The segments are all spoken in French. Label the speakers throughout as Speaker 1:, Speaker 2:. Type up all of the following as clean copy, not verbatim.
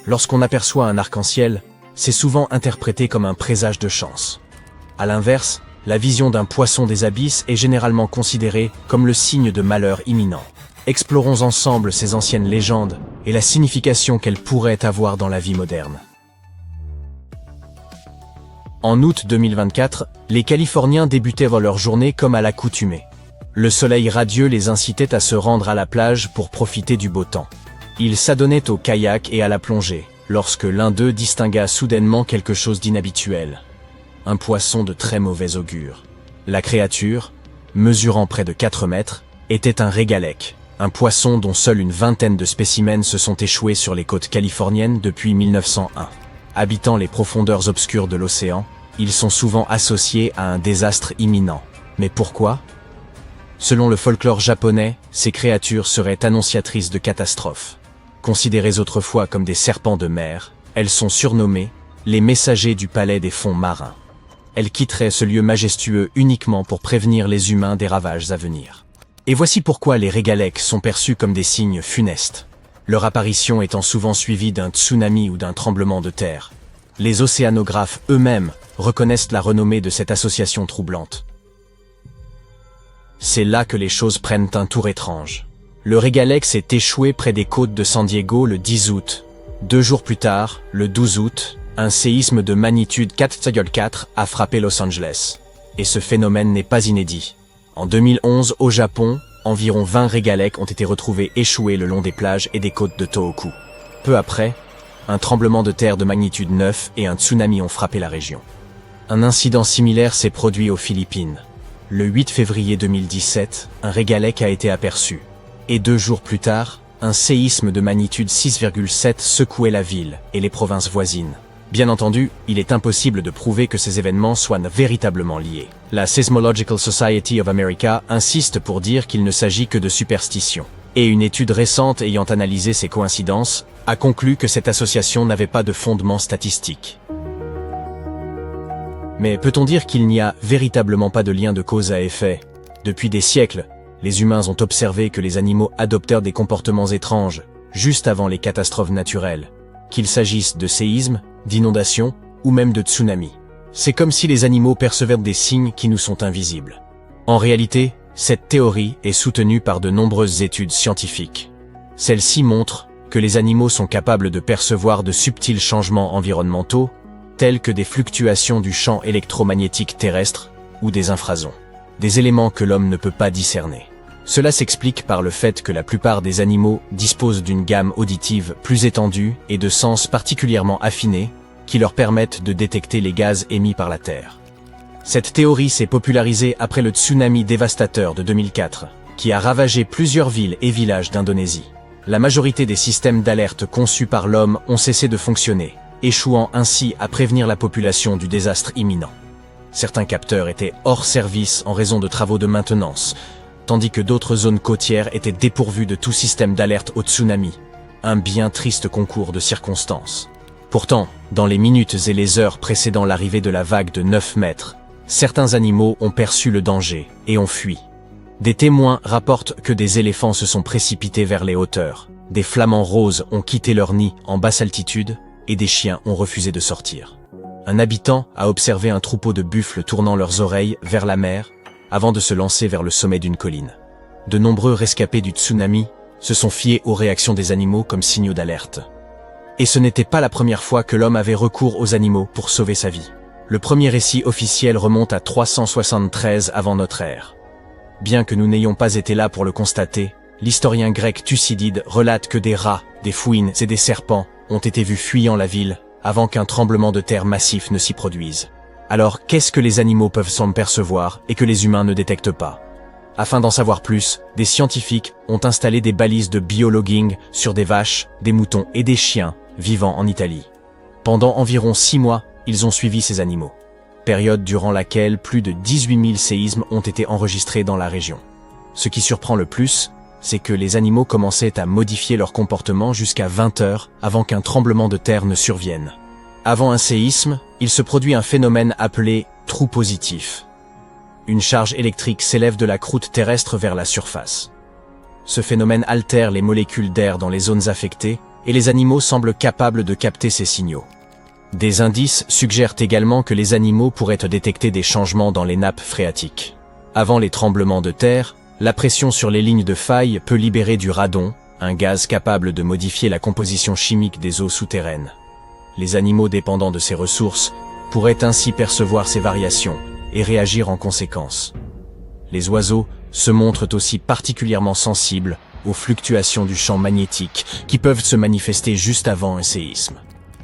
Speaker 1: Lorsqu'on aperçoit un arc-en-ciel, c'est souvent interprété comme un présage de chance. À l'inverse, la vision d'un poisson des abysses est généralement considérée comme le signe de malheur imminent. Explorons ensemble ces anciennes légendes et la signification qu'elles pourraient avoir dans la vie moderne. En août 2024, les Californiens débutaient leur journée comme à l'accoutumée. Le soleil radieux les incitait à se rendre à la plage pour profiter du beau temps. Ils s'adonnaient au kayak et à la plongée, lorsque l'un d'eux distingua soudainement quelque chose d'inhabituel. Un poisson de très mauvais augure. La créature, mesurant près de 4 mètres, était un régalèque, un poisson dont seule une vingtaine de spécimens se sont échoués sur les côtes californiennes depuis 1901. Habitant les profondeurs obscures de l'océan, ils sont souvent associés à un désastre imminent. Mais pourquoi ? Selon le folklore japonais, ces créatures seraient annonciatrices de catastrophes. Considérées autrefois comme des serpents de mer, elles sont surnommées les messagers du palais des fonds marins. Elles quitteraient ce lieu majestueux uniquement pour prévenir les humains des ravages à venir. Et voici pourquoi les régalèques sont perçus comme des signes funestes. Leur apparition étant souvent suivie d'un tsunami ou d'un tremblement de terre. Les océanographes eux-mêmes reconnaissent la renommée de cette association troublante. C'est là que les choses prennent un tour étrange. Le régalèque s'est échoué près des côtes de San Diego le 10 août. 2 jours plus tard, le 12 août, un séisme de magnitude 4,4 a frappé Los Angeles. Et ce phénomène n'est pas inédit. En 2011, au Japon, environ 20 régalèques ont été retrouvés échoués le long des plages et des côtes de Tohoku. Peu après, un tremblement de terre de magnitude 9 et un tsunami ont frappé la région. Un incident similaire s'est produit aux Philippines. Le 8 février 2017, un régalèque a été aperçu. Et 2 jours plus tard, un séisme de magnitude 6,7 secouait la ville et les provinces voisines. Bien entendu, il est impossible de prouver que ces événements soient véritablement liés. La Seismological Society of America insiste pour dire qu'il ne s'agit que de superstitions. Et une étude récente ayant analysé ces coïncidences a conclu que cette association n'avait pas de fondement statistique. Mais peut-on dire qu'il n'y a véritablement pas de lien de cause à effet ? Depuis des siècles, les humains ont observé que les animaux adoptèrent des comportements étranges, juste avant les catastrophes naturelles, qu'il s'agisse de séismes, d'inondations ou même de tsunamis. C'est comme si les animaux percevaient des signes qui nous sont invisibles. En réalité, cette théorie est soutenue par de nombreuses études scientifiques. Celles-ci montrent que les animaux sont capables de percevoir de subtils changements environnementaux, tels que des fluctuations du champ électromagnétique terrestre ou des infrasons, des éléments que l'homme ne peut pas discerner. Cela s'explique par le fait que la plupart des animaux disposent d'une gamme auditive plus étendue et de sens particulièrement affinés qui leur permettent de détecter les gaz émis par la Terre. Cette théorie s'est popularisée après le tsunami dévastateur de 2004, qui a ravagé plusieurs villes et villages d'Indonésie. La majorité des systèmes d'alerte conçus par l'homme ont cessé de fonctionner, échouant ainsi à prévenir la population du désastre imminent. Certains capteurs étaient hors service en raison de travaux de maintenance, tandis que d'autres zones côtières étaient dépourvues de tout système d'alerte au tsunami. Un bien triste concours de circonstances. Pourtant, dans les minutes et les heures précédant l'arrivée de la vague de 9 mètres, certains animaux ont perçu le danger et ont fui. Des témoins rapportent que des éléphants se sont précipités vers les hauteurs, des flamants roses ont quitté leur nid en basse altitude et des chiens ont refusé de sortir. Un habitant a observé un troupeau de buffles tournant leurs oreilles vers la mer avant de se lancer vers le sommet d'une colline. De nombreux rescapés du tsunami se sont fiés aux réactions des animaux comme signaux d'alerte. Et ce n'était pas la première fois que l'homme avait recours aux animaux pour sauver sa vie. Le premier récit officiel remonte à 373 avant notre ère. Bien que nous n'ayons pas été là pour le constater, l'historien grec Thucydide relate que des rats, des fouines et des serpents ont été vus fuyant la ville avant qu'un tremblement de terre massif ne s'y produise. Alors, qu'est-ce que les animaux peuvent s'en percevoir et que les humains ne détectent pas ? Afin d'en savoir plus, des scientifiques ont installé des balises de biologging sur des vaches, des moutons et des chiens vivant en Italie. Pendant environ 6 mois, ils ont suivi ces animaux. Période durant laquelle plus de 18 000 séismes ont été enregistrés dans la région. Ce qui surprend le plus, c'est que les animaux commençaient à modifier leur comportement jusqu'à 20 heures avant qu'un tremblement de terre ne survienne. Avant un séisme, il se produit un phénomène appelé trou positif. Une charge électrique s'élève de la croûte terrestre vers la surface. Ce phénomène altère les molécules d'air dans les zones affectées et les animaux semblent capables de capter ces signaux. Des indices suggèrent également que les animaux pourraient détecter des changements dans les nappes phréatiques. Avant les tremblements de terre, la pression sur les lignes de faille peut libérer du radon, un gaz capable de modifier la composition chimique des eaux souterraines. Les animaux dépendants de ces ressources pourraient ainsi percevoir ces variations et réagir en conséquence. Les oiseaux se montrent aussi particulièrement sensibles aux fluctuations du champ magnétique qui peuvent se manifester juste avant un séisme.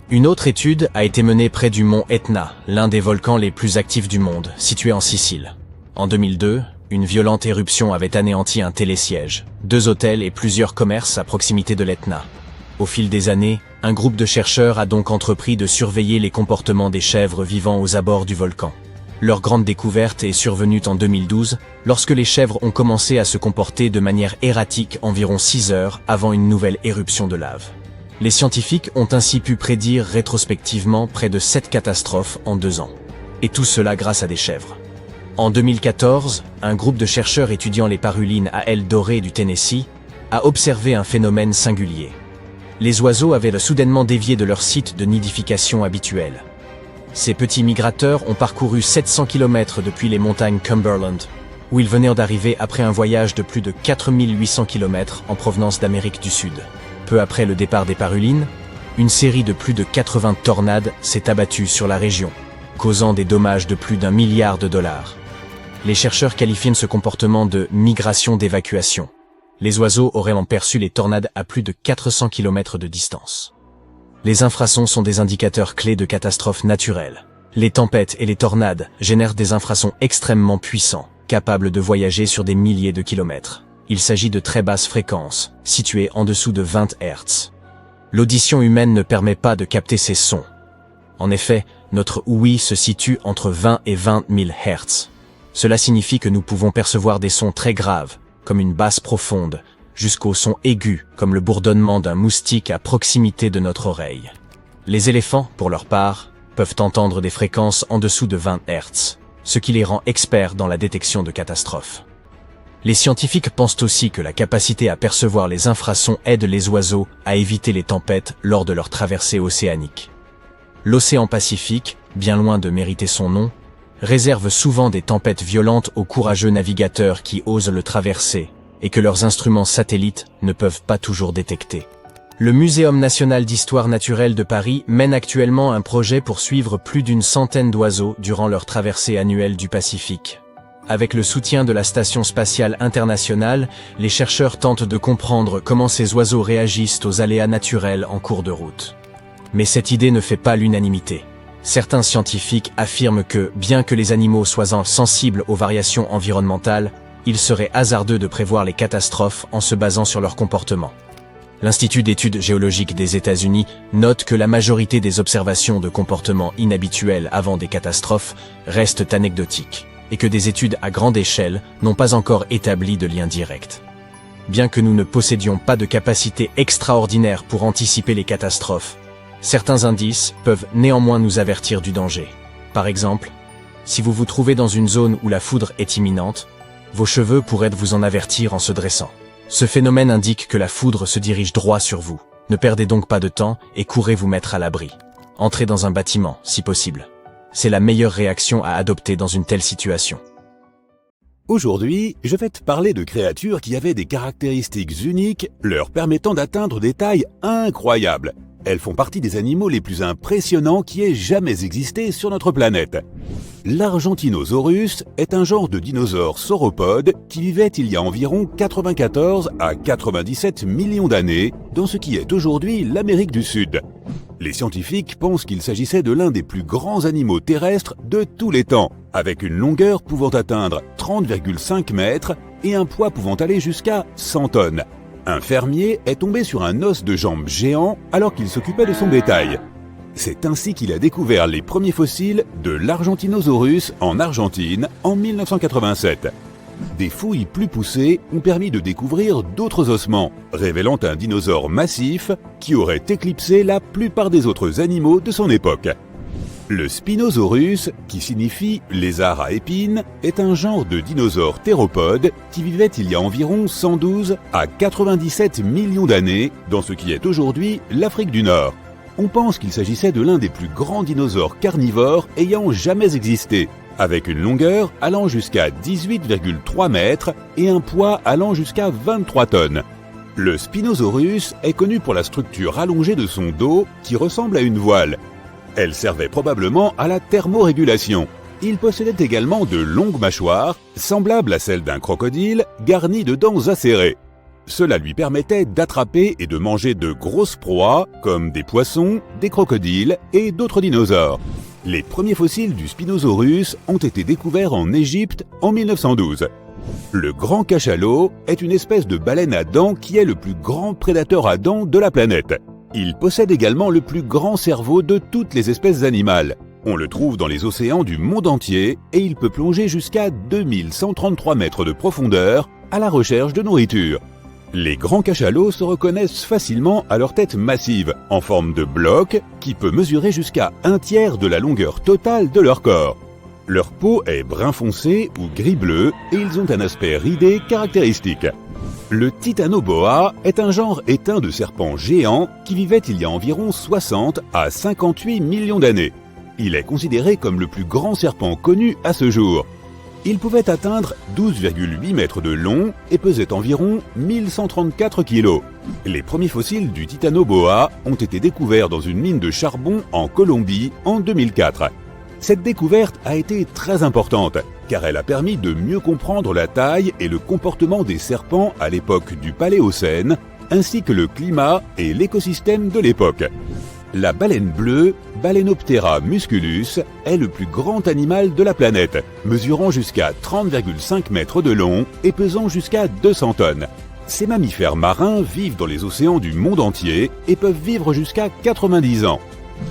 Speaker 1: Une autre étude a été menée près du mont Etna, l'un des volcans les plus actifs du monde, situé en Sicile. En 2002, une violente éruption avait anéanti un télésiège, 2 hôtels et plusieurs commerces à proximité de l'Etna. Au fil des années, un groupe de chercheurs a donc entrepris de surveiller les comportements des chèvres vivant aux abords du volcan. Leur grande découverte est survenue en 2012, lorsque les chèvres ont commencé à se comporter de manière erratique environ 6 heures avant une nouvelle éruption de lave. Les scientifiques ont ainsi pu prédire rétrospectivement près de 7 catastrophes en 2 ans. Et tout cela grâce à des chèvres. En 2014, un groupe de chercheurs étudiant les parulines à ailes dorées du Tennessee a observé un phénomène singulier. Les oiseaux avaient soudainement dévié de leur site de nidification habituel. Ces petits migrateurs ont parcouru 700 km depuis les montagnes Cumberland, où ils venaient d'arriver après un voyage de plus de 4800 km en provenance d'Amérique du Sud. Peu après le départ des parulines, une série de plus de 80 tornades s'est abattue sur la région, causant des dommages de plus d'1 milliard de dollars. Les chercheurs qualifient ce comportement de migration d'évacuation. Les oiseaux auraient perçu les tornades à plus de 400 km de distance. Les infrasons sont des indicateurs clés de catastrophes naturelles. Les tempêtes et les tornades génèrent des infrasons extrêmement puissants, capables de voyager sur des milliers de kilomètres. Il s'agit de très basses fréquences, situées en dessous de 20 Hz. L'audition humaine ne permet pas de capter ces sons. En effet, notre ouïe se situe entre 20 et 20 000 Hz. Cela signifie que nous pouvons percevoir des sons très graves, comme une basse profonde, jusqu'aux sons aigus, comme le bourdonnement d'un moustique à proximité de notre oreille. Les éléphants, pour leur part, peuvent entendre des fréquences en dessous de 20 Hz, ce qui les rend experts dans la détection de catastrophes. Les scientifiques pensent aussi que la capacité à percevoir les infrasons aide les oiseaux à éviter les tempêtes lors de leur traversée océanique. L'océan Pacifique, bien loin de mériter son nom, réserve souvent des tempêtes violentes aux courageux navigateurs qui osent le traverser et que leurs instruments satellites ne peuvent pas toujours détecter. Le Muséum national d'histoire naturelle de Paris mène actuellement un projet pour suivre plus d'une centaine d'oiseaux durant leur traversée annuelle du Pacifique. Avec le soutien de la Station spatiale internationale, les chercheurs tentent de comprendre comment ces oiseaux réagissent aux aléas naturels en cours de route. Mais cette idée ne fait pas l'unanimité. Certains scientifiques affirment que, bien que les animaux soient sensibles aux variations environnementales, il serait hasardeux de prévoir les catastrophes en se basant sur leur comportement. L'Institut d'études géologiques des États-Unis note que la majorité des observations de comportements inhabituels avant des catastrophes restent anecdotiques, et que des études à grande échelle n'ont pas encore établi de lien direct. Bien que nous ne possédions pas de capacité extraordinaire pour anticiper les catastrophes, certains indices peuvent néanmoins nous avertir du danger. Par exemple, si vous vous trouvez dans une zone où la foudre est imminente, vos cheveux pourraient vous en avertir en se dressant. Ce phénomène indique que la foudre se dirige droit sur vous. Ne perdez donc pas de temps et courez vous mettre à l'abri. Entrez dans un bâtiment, si possible. C'est la meilleure réaction à adopter dans une telle situation.
Speaker 2: Aujourd'hui, je vais te parler de créatures qui avaient des caractéristiques uniques, leur permettant d'atteindre des tailles incroyables. Elles font partie des animaux les plus impressionnants qui aient jamais existé sur notre planète. L'Argentinosaurus est un genre de dinosaure sauropode qui vivait il y a environ 94 à 97 millions d'années dans ce qui est aujourd'hui l'Amérique du Sud. Les scientifiques pensent qu'il s'agissait de l'un des plus grands animaux terrestres de tous les temps, avec une longueur pouvant atteindre 30,5 mètres et un poids pouvant aller jusqu'à 100 tonnes. Un fermier est tombé sur un os de jambe géant alors qu'il s'occupait de son bétail. C'est ainsi qu'il a découvert les premiers fossiles de l'Argentinosaurus en Argentine en 1987. Des fouilles plus poussées ont permis de découvrir d'autres ossements, révélant un dinosaure massif qui aurait éclipsé la plupart des autres animaux de son époque. Le Spinosaurus, qui signifie lézard à épines, est un genre de dinosaure théropode qui vivait il y a environ 112 à 97 millions d'années dans ce qui est aujourd'hui l'Afrique du Nord. On pense qu'il s'agissait de l'un des plus grands dinosaures carnivores ayant jamais existé, avec une longueur allant jusqu'à 18,3 mètres et un poids allant jusqu'à 23 tonnes. Le Spinosaurus est connu pour la structure allongée de son dos qui ressemble à une voile. Elle servait probablement à la thermorégulation. Il possédait également de longues mâchoires, semblables à celles d'un crocodile, garnies de dents acérées. Cela lui permettait d'attraper et de manger de grosses proies, comme des poissons, des crocodiles et d'autres dinosaures. Les premiers fossiles du Spinosaurus ont été découverts en Égypte en 1912. Le grand cachalot est une espèce de baleine à dents qui est le plus grand prédateur à dents de la planète. Il possède également le plus grand cerveau de toutes les espèces animales. On le trouve dans les océans du monde entier et il peut plonger jusqu'à 2133 mètres de profondeur à la recherche de nourriture. Les grands cachalots se reconnaissent facilement à leur tête massive, en forme de bloc, qui peut mesurer jusqu'à un tiers de la longueur totale de leur corps. Leur peau est brun foncé ou gris-bleu et ils ont un aspect ridé caractéristique. Le Titanoboa est un genre éteint de serpents géants qui vivait il y a environ 60 à 58 millions d'années. Il est considéré comme le plus grand serpent connu à ce jour. Il pouvait atteindre 12,8 mètres de long et pesait environ 1134 kg. Les premiers fossiles du Titanoboa ont été découverts dans une mine de charbon en Colombie en 2004. Cette découverte a été très importante, car elle a permis de mieux comprendre la taille et le comportement des serpents à l'époque du Paléocène, ainsi que le climat et l'écosystème de l'époque. La baleine bleue, Balaenoptera musculus, est le plus grand animal de la planète, mesurant jusqu'à 30,5 mètres de long et pesant jusqu'à 200 tonnes. Ces mammifères marins vivent dans les océans du monde entier et peuvent vivre jusqu'à 90 ans.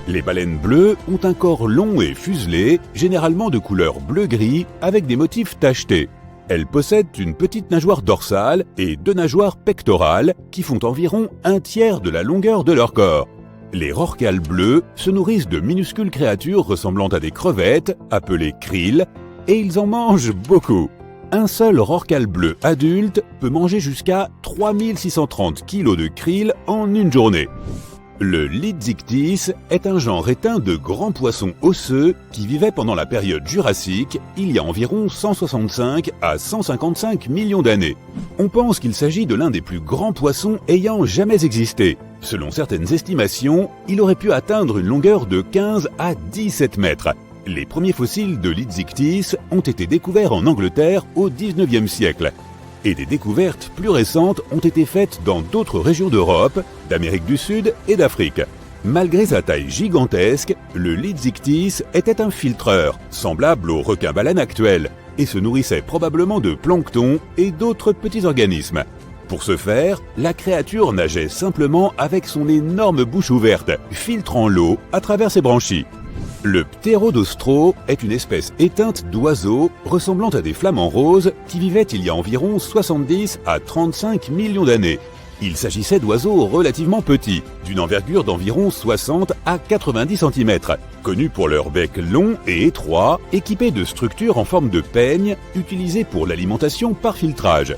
Speaker 2: Les baleines bleues ont un corps long et fuselé, généralement de couleur bleu-gris avec des motifs tachetés. Elles possèdent une petite nageoire dorsale et 2 nageoires pectorales qui font environ un tiers de la longueur de leur corps. Les rorquals bleus se nourrissent de minuscules créatures ressemblant à des crevettes, appelées krill, et ils en mangent beaucoup. Un seul rorqual bleu adulte peut manger jusqu'à 3630 kg de krill en une journée. Le Lidzictis est un genre éteint de grands poissons osseux qui vivaient pendant la période jurassique, il y a environ 165 à 155 millions d'années. On pense qu'il s'agit de l'un des plus grands poissons ayant jamais existé. Selon certaines estimations, il aurait pu atteindre une longueur de 15 à 17 mètres. Les premiers fossiles de Lidzictis ont été découverts en Angleterre au XIXe siècle. Et des découvertes plus récentes ont été faites dans d'autres régions d'Europe, d'Amérique du Sud et d'Afrique. Malgré sa taille gigantesque, le Lidzictis était un filtreur, semblable au requin-baleine actuel, et se nourrissait probablement de plancton et d'autres petits organismes. Pour ce faire, la créature nageait simplement avec son énorme bouche ouverte, filtrant l'eau à travers ses branchies. Le Ptérodaustro est une espèce éteinte d'oiseaux ressemblant à des flamants roses qui vivaient il y a environ 70 à 35 millions d'années. Il s'agissait d'oiseaux relativement petits, d'une envergure d'environ 60 à 90 cm, connus pour leur bec long et étroit, équipés de structures en forme de peigne utilisées pour l'alimentation par filtrage.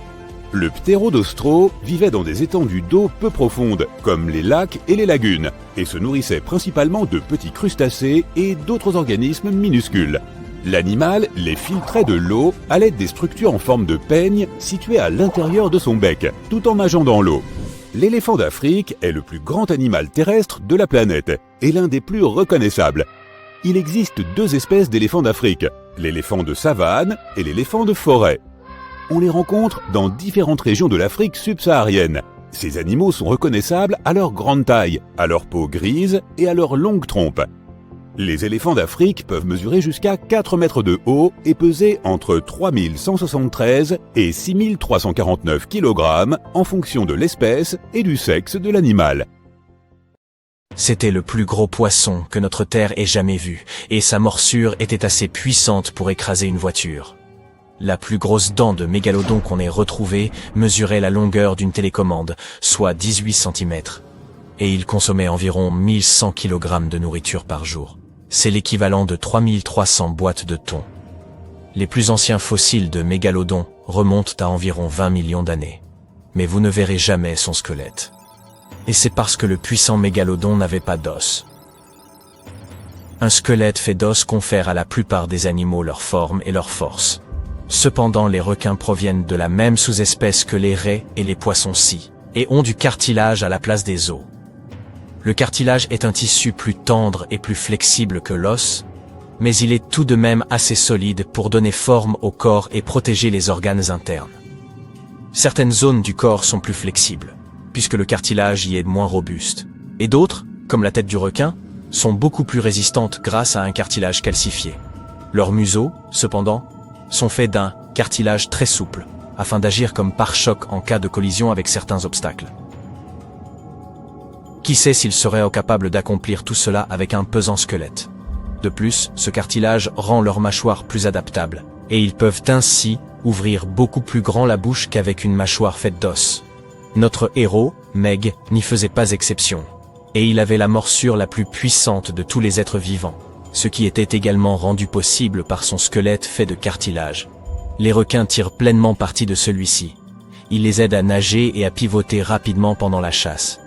Speaker 2: Le Ptérodaustro vivait dans des étendues d'eau peu profondes, comme les lacs et les lagunes, et se nourrissait principalement de petits crustacés et d'autres organismes minuscules. L'animal les filtrait de l'eau à l'aide des structures en forme de peigne situées à l'intérieur de son bec, tout en nageant dans l'eau. L'éléphant d'Afrique est le plus grand animal terrestre de la planète, et l'un des plus reconnaissables. Il existe 2 espèces d'éléphants d'Afrique, l'éléphant de savane et l'éléphant de forêt. On les rencontre dans différentes régions de l'Afrique subsaharienne. Ces animaux sont reconnaissables à leur grande taille, à leur peau grise et à leur longue trompe. Les éléphants d'Afrique peuvent mesurer jusqu'à 4 mètres de haut et peser entre 3173 et 6349 kg en fonction de l'espèce et du sexe de l'animal.
Speaker 1: C'était le plus gros poisson que notre terre ait jamais vu, et sa morsure était assez puissante pour écraser une voiture. La plus grosse dent de mégalodon qu'on ait retrouvée mesurait la longueur d'une télécommande, soit 18 cm. Et il consommait environ 1100 kg de nourriture par jour. c'est l'équivalent de 3300 boîtes de thon. Les plus anciens fossiles de mégalodon remontent à environ 20 millions d'années. Mais vous ne verrez jamais son squelette. Et c'est parce que le puissant mégalodon n'avait pas d'os. Un squelette fait d'os confère à la plupart des animaux leur forme et leur force. Cependant, les requins proviennent de la même sous-espèce que les raies et les poissons-scies, et ont du cartilage à la place des os. Le cartilage est un tissu plus tendre et plus flexible que l'os, mais il est tout de même assez solide pour donner forme au corps et protéger les organes internes. Certaines zones du corps sont plus flexibles, puisque le cartilage y est moins robuste, et d'autres, comme la tête du requin, sont beaucoup plus résistantes grâce à un cartilage calcifié. Leurs museaux, cependant, sont faits d'un cartilage très souple, afin d'agir comme pare-choc en cas de collision avec certains obstacles. Qui sait s'ils seraient capables d'accomplir tout cela avec un pesant squelette. De plus, ce cartilage rend leur mâchoire plus adaptable, et ils peuvent ainsi ouvrir beaucoup plus grand la bouche qu'avec une mâchoire faite d'os. Notre héros, Meg, n'y faisait pas exception, et il avait la morsure la plus puissante de tous les êtres vivants, ce qui était également rendu possible par son squelette fait de cartilage. Les requins tirent pleinement parti de celui-ci. Il les aide à nager et à pivoter rapidement pendant la chasse.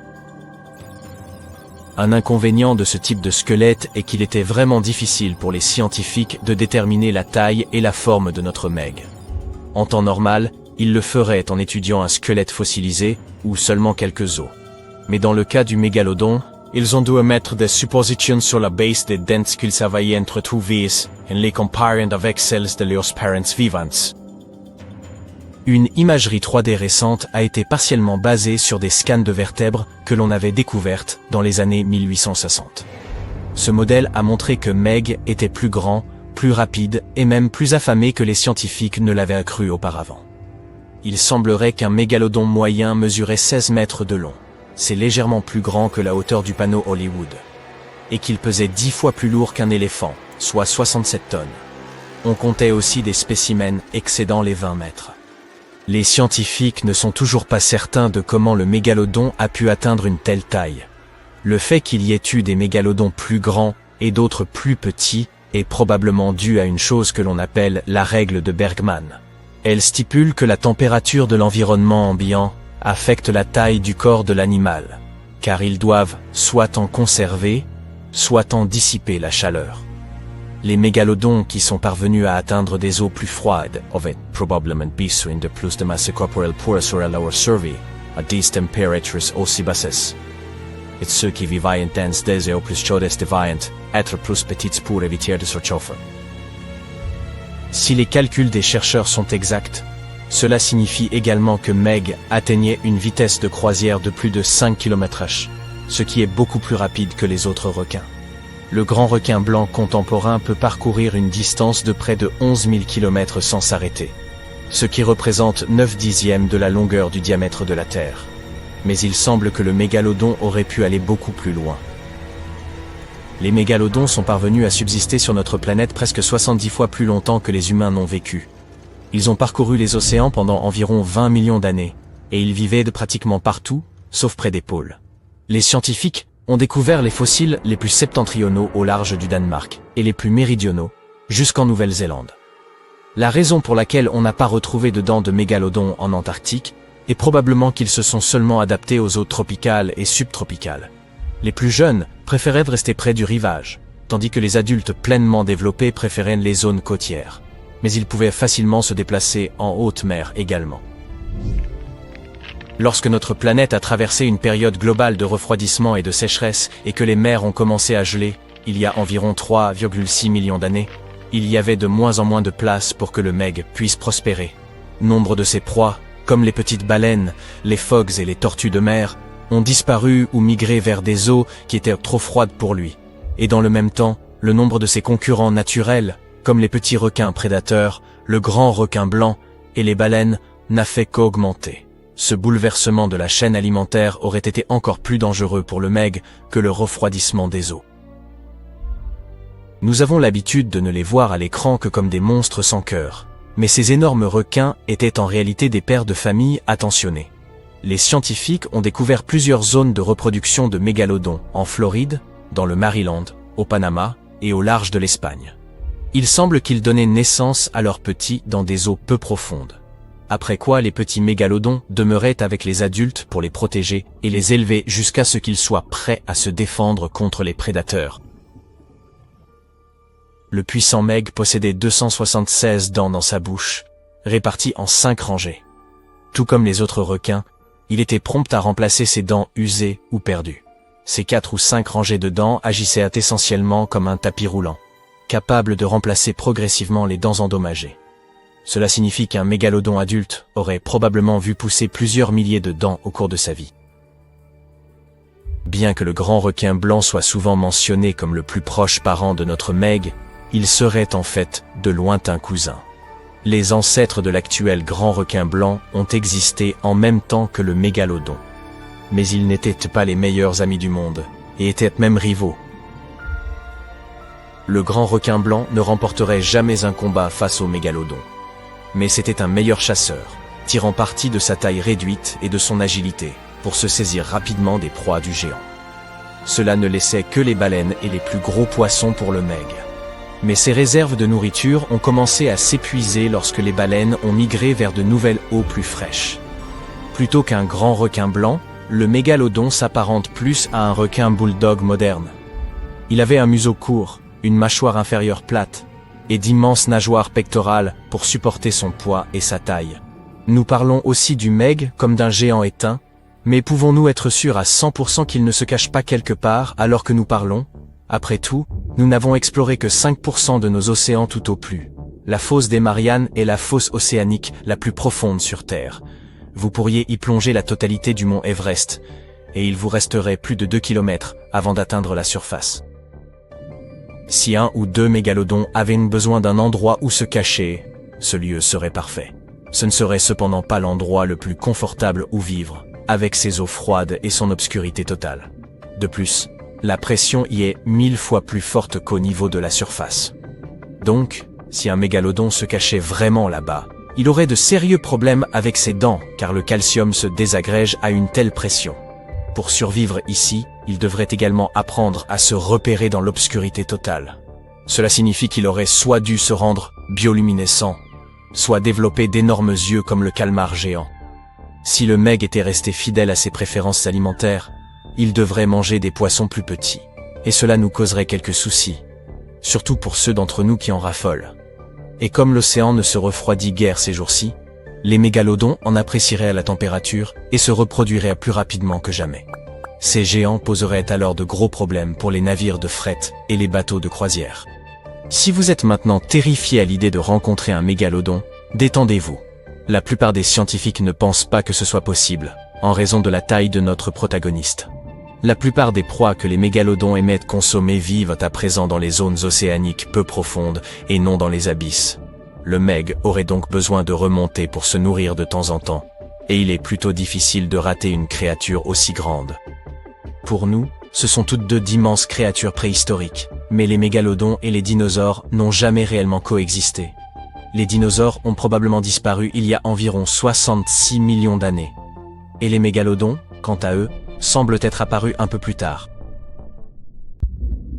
Speaker 1: Un inconvénient de ce type de squelette est qu'il était vraiment difficile pour les scientifiques de déterminer la taille et la forme de notre Meg. En temps normal, ils le feraient en étudiant un squelette fossilisé ou seulement quelques os. Mais dans le cas du mégalodon, ils ont dû émettre des suppositions sur la base des dents qu'ils avaient retrouvées en les comparant avec celles de leurs parents vivants. Une imagerie 3D récente a été partiellement basée sur des scans de vertèbres que l'on avait découvertes dans les années 1860. Ce modèle a montré que Meg était plus grand, plus rapide et même plus affamé que les scientifiques ne l'avaient cru auparavant. Il semblerait qu'un mégalodon moyen mesurait 16 mètres de long. C'est légèrement plus grand que la hauteur du panneau Hollywood. Et qu'il pesait 10 fois plus lourd qu'un éléphant, soit 67 tonnes. On comptait aussi des spécimens excédant les 20 mètres. Les scientifiques ne sont toujours pas certains de comment le mégalodon a pu atteindre une telle taille. Le fait qu'il y ait eu des mégalodons plus grands et d'autres plus petits est probablement dû à une chose que l'on appelle la règle de Bergman. Elle stipule que la température de l'environnement ambiant affecte la taille du corps de l'animal, car ils doivent soit en conserver, soit en dissiper la chaleur. Les mégalodons qui sont parvenus à atteindre des eaux plus froides avaient probablement besoin de plus de masse corporelle pour assurer leur survie à des températures aussi basses. Et ceux qui vivaient dans des eaux plus chaudes devaient être plus petites pour éviter de se chauffer. Si les calculs des chercheurs sont exacts, cela signifie également que Meg atteignait une vitesse de croisière de plus de 5 km/h, ce qui est beaucoup plus rapide que les autres requins. Le grand requin blanc contemporain peut parcourir une distance de près de 11 000 km sans s'arrêter, ce qui représente 9/10 de la longueur du diamètre de la Terre. Mais il semble que le mégalodon aurait pu aller beaucoup plus loin. Les mégalodons sont parvenus à subsister sur notre planète presque 70 fois plus longtemps que les humains n'ont vécu. Ils ont parcouru les océans pendant environ 20 millions d'années, et ils vivaient de pratiquement partout, sauf près des pôles. Les scientifiques ont découvert les fossiles les plus septentrionaux au large du Danemark, et les plus méridionaux, jusqu'en Nouvelle-Zélande. La raison pour laquelle on n'a pas retrouvé de dents de mégalodon en Antarctique est probablement qu'ils se sont seulement adaptés aux eaux tropicales et subtropicales. Les plus jeunes préféraient rester près du rivage, tandis que les adultes pleinement développés préféraient les zones côtières. Mais ils pouvaient facilement se déplacer en haute mer également. Lorsque notre planète a traversé une période globale de refroidissement et de sécheresse et que les mers ont commencé à geler, il y a environ 3,6 millions d'années, il y avait de moins en moins de place pour que le Meg puisse prospérer. Nombre de ses proies, comme les petites baleines, les phoques et les tortues de mer, ont disparu ou migré vers des eaux qui étaient trop froides pour lui. Et dans le même temps, le nombre de ses concurrents naturels, comme les petits requins prédateurs, le grand requin blanc et les baleines, n'a fait qu'augmenter. Ce bouleversement de la chaîne alimentaire aurait été encore plus dangereux pour le Meg que le refroidissement des eaux. Nous avons l'habitude de ne les voir à l'écran que comme des monstres sans cœur, mais ces énormes requins étaient en réalité des pères de famille attentionnés. Les scientifiques ont découvert plusieurs zones de reproduction de mégalodons en Floride, dans le Maryland, au Panama et au large de l'Espagne. Il semble qu'ils donnaient naissance à leurs petits dans des eaux peu profondes. Après quoi les petits mégalodons demeuraient avec les adultes pour les protéger et les élever jusqu'à ce qu'ils soient prêts à se défendre contre les prédateurs. Le puissant meg possédait 276 dents dans sa bouche, réparties en 5 rangées. Tout comme les autres requins, il était prompt à remplacer ses dents usées ou perdues. Ces 4 ou 5 rangées de dents agissaient essentiellement comme un tapis roulant, capable de remplacer progressivement les dents endommagées. Cela signifie qu'un mégalodon adulte aurait probablement vu pousser plusieurs milliers de dents au cours de sa vie. Bien que le grand requin blanc soit souvent mentionné comme le plus proche parent de notre meg, il serait en fait de lointains cousins. Les ancêtres de l'actuel grand requin blanc ont existé en même temps que le mégalodon. Mais ils n'étaient pas les meilleurs amis du monde, et étaient même rivaux. Le grand requin blanc ne remporterait jamais un combat face au mégalodon. Mais c'était un meilleur chasseur, tirant parti de sa taille réduite et de son agilité, pour se saisir rapidement des proies du géant. Cela ne laissait que les baleines et les plus gros poissons pour le meg. Mais ses réserves de nourriture ont commencé à s'épuiser lorsque les baleines ont migré vers de nouvelles eaux plus fraîches. Plutôt qu'un grand requin blanc, le mégalodon s'apparente plus à un requin bulldog moderne. Il avait un museau court, une mâchoire inférieure plate, et d'immenses nageoires pectorales pour supporter son poids et sa taille. Nous parlons aussi du meg comme d'un géant éteint, mais pouvons-nous être sûrs à 100% qu'il ne se cache pas quelque part alors que nous parlons? Après tout, nous n'avons exploré que 5% de nos océans tout au plus. La fosse des Mariannes est la fosse océanique la plus profonde sur Terre. Vous pourriez y plonger la totalité du mont Everest, et il vous resterait plus de 2 km avant d'atteindre la surface. Si 1 ou 2 mégalodons avaient besoin d'un endroit où se cacher, ce lieu serait parfait. Ce ne serait cependant pas l'endroit le plus confortable où vivre, avec ses eaux froides et son obscurité totale. De plus, la pression y est 1000 fois plus forte qu'au niveau de la surface. Donc, si un mégalodon se cachait vraiment là-bas, il aurait de sérieux problèmes avec ses dents car le calcium se désagrège à une telle pression. Pour survivre ici, il devrait également apprendre à se repérer dans l'obscurité totale. Cela signifie qu'il aurait soit dû se rendre bioluminescent, soit développer d'énormes yeux comme le calmar géant. Si le meg était resté fidèle à ses préférences alimentaires, il devrait manger des poissons plus petits. Et cela nous causerait quelques soucis, surtout pour ceux d'entre nous qui en raffolent. Et comme l'océan ne se refroidit guère ces jours-ci, les mégalodons en apprécieraient la température et se reproduiraient plus rapidement que jamais. Ces géants poseraient alors de gros problèmes pour les navires de fret et les bateaux de croisière. Si vous êtes maintenant terrifié à l'idée de rencontrer un mégalodon, détendez-vous. La plupart des scientifiques ne pensent pas que ce soit possible, en raison de la taille de notre protagoniste. La plupart des proies que les mégalodons aimaient consommer vivent à présent dans les zones océaniques peu profondes et non dans les abysses. Le meg aurait donc besoin de remonter pour se nourrir de temps en temps, et il est plutôt difficile de rater une créature aussi grande. Pour nous, ce sont toutes deux d'immenses créatures préhistoriques, mais les mégalodons et les dinosaures n'ont jamais réellement coexisté. Les dinosaures ont probablement disparu il y a environ 66 millions d'années. Et les mégalodons, quant à eux, semblent être apparus un peu plus tard.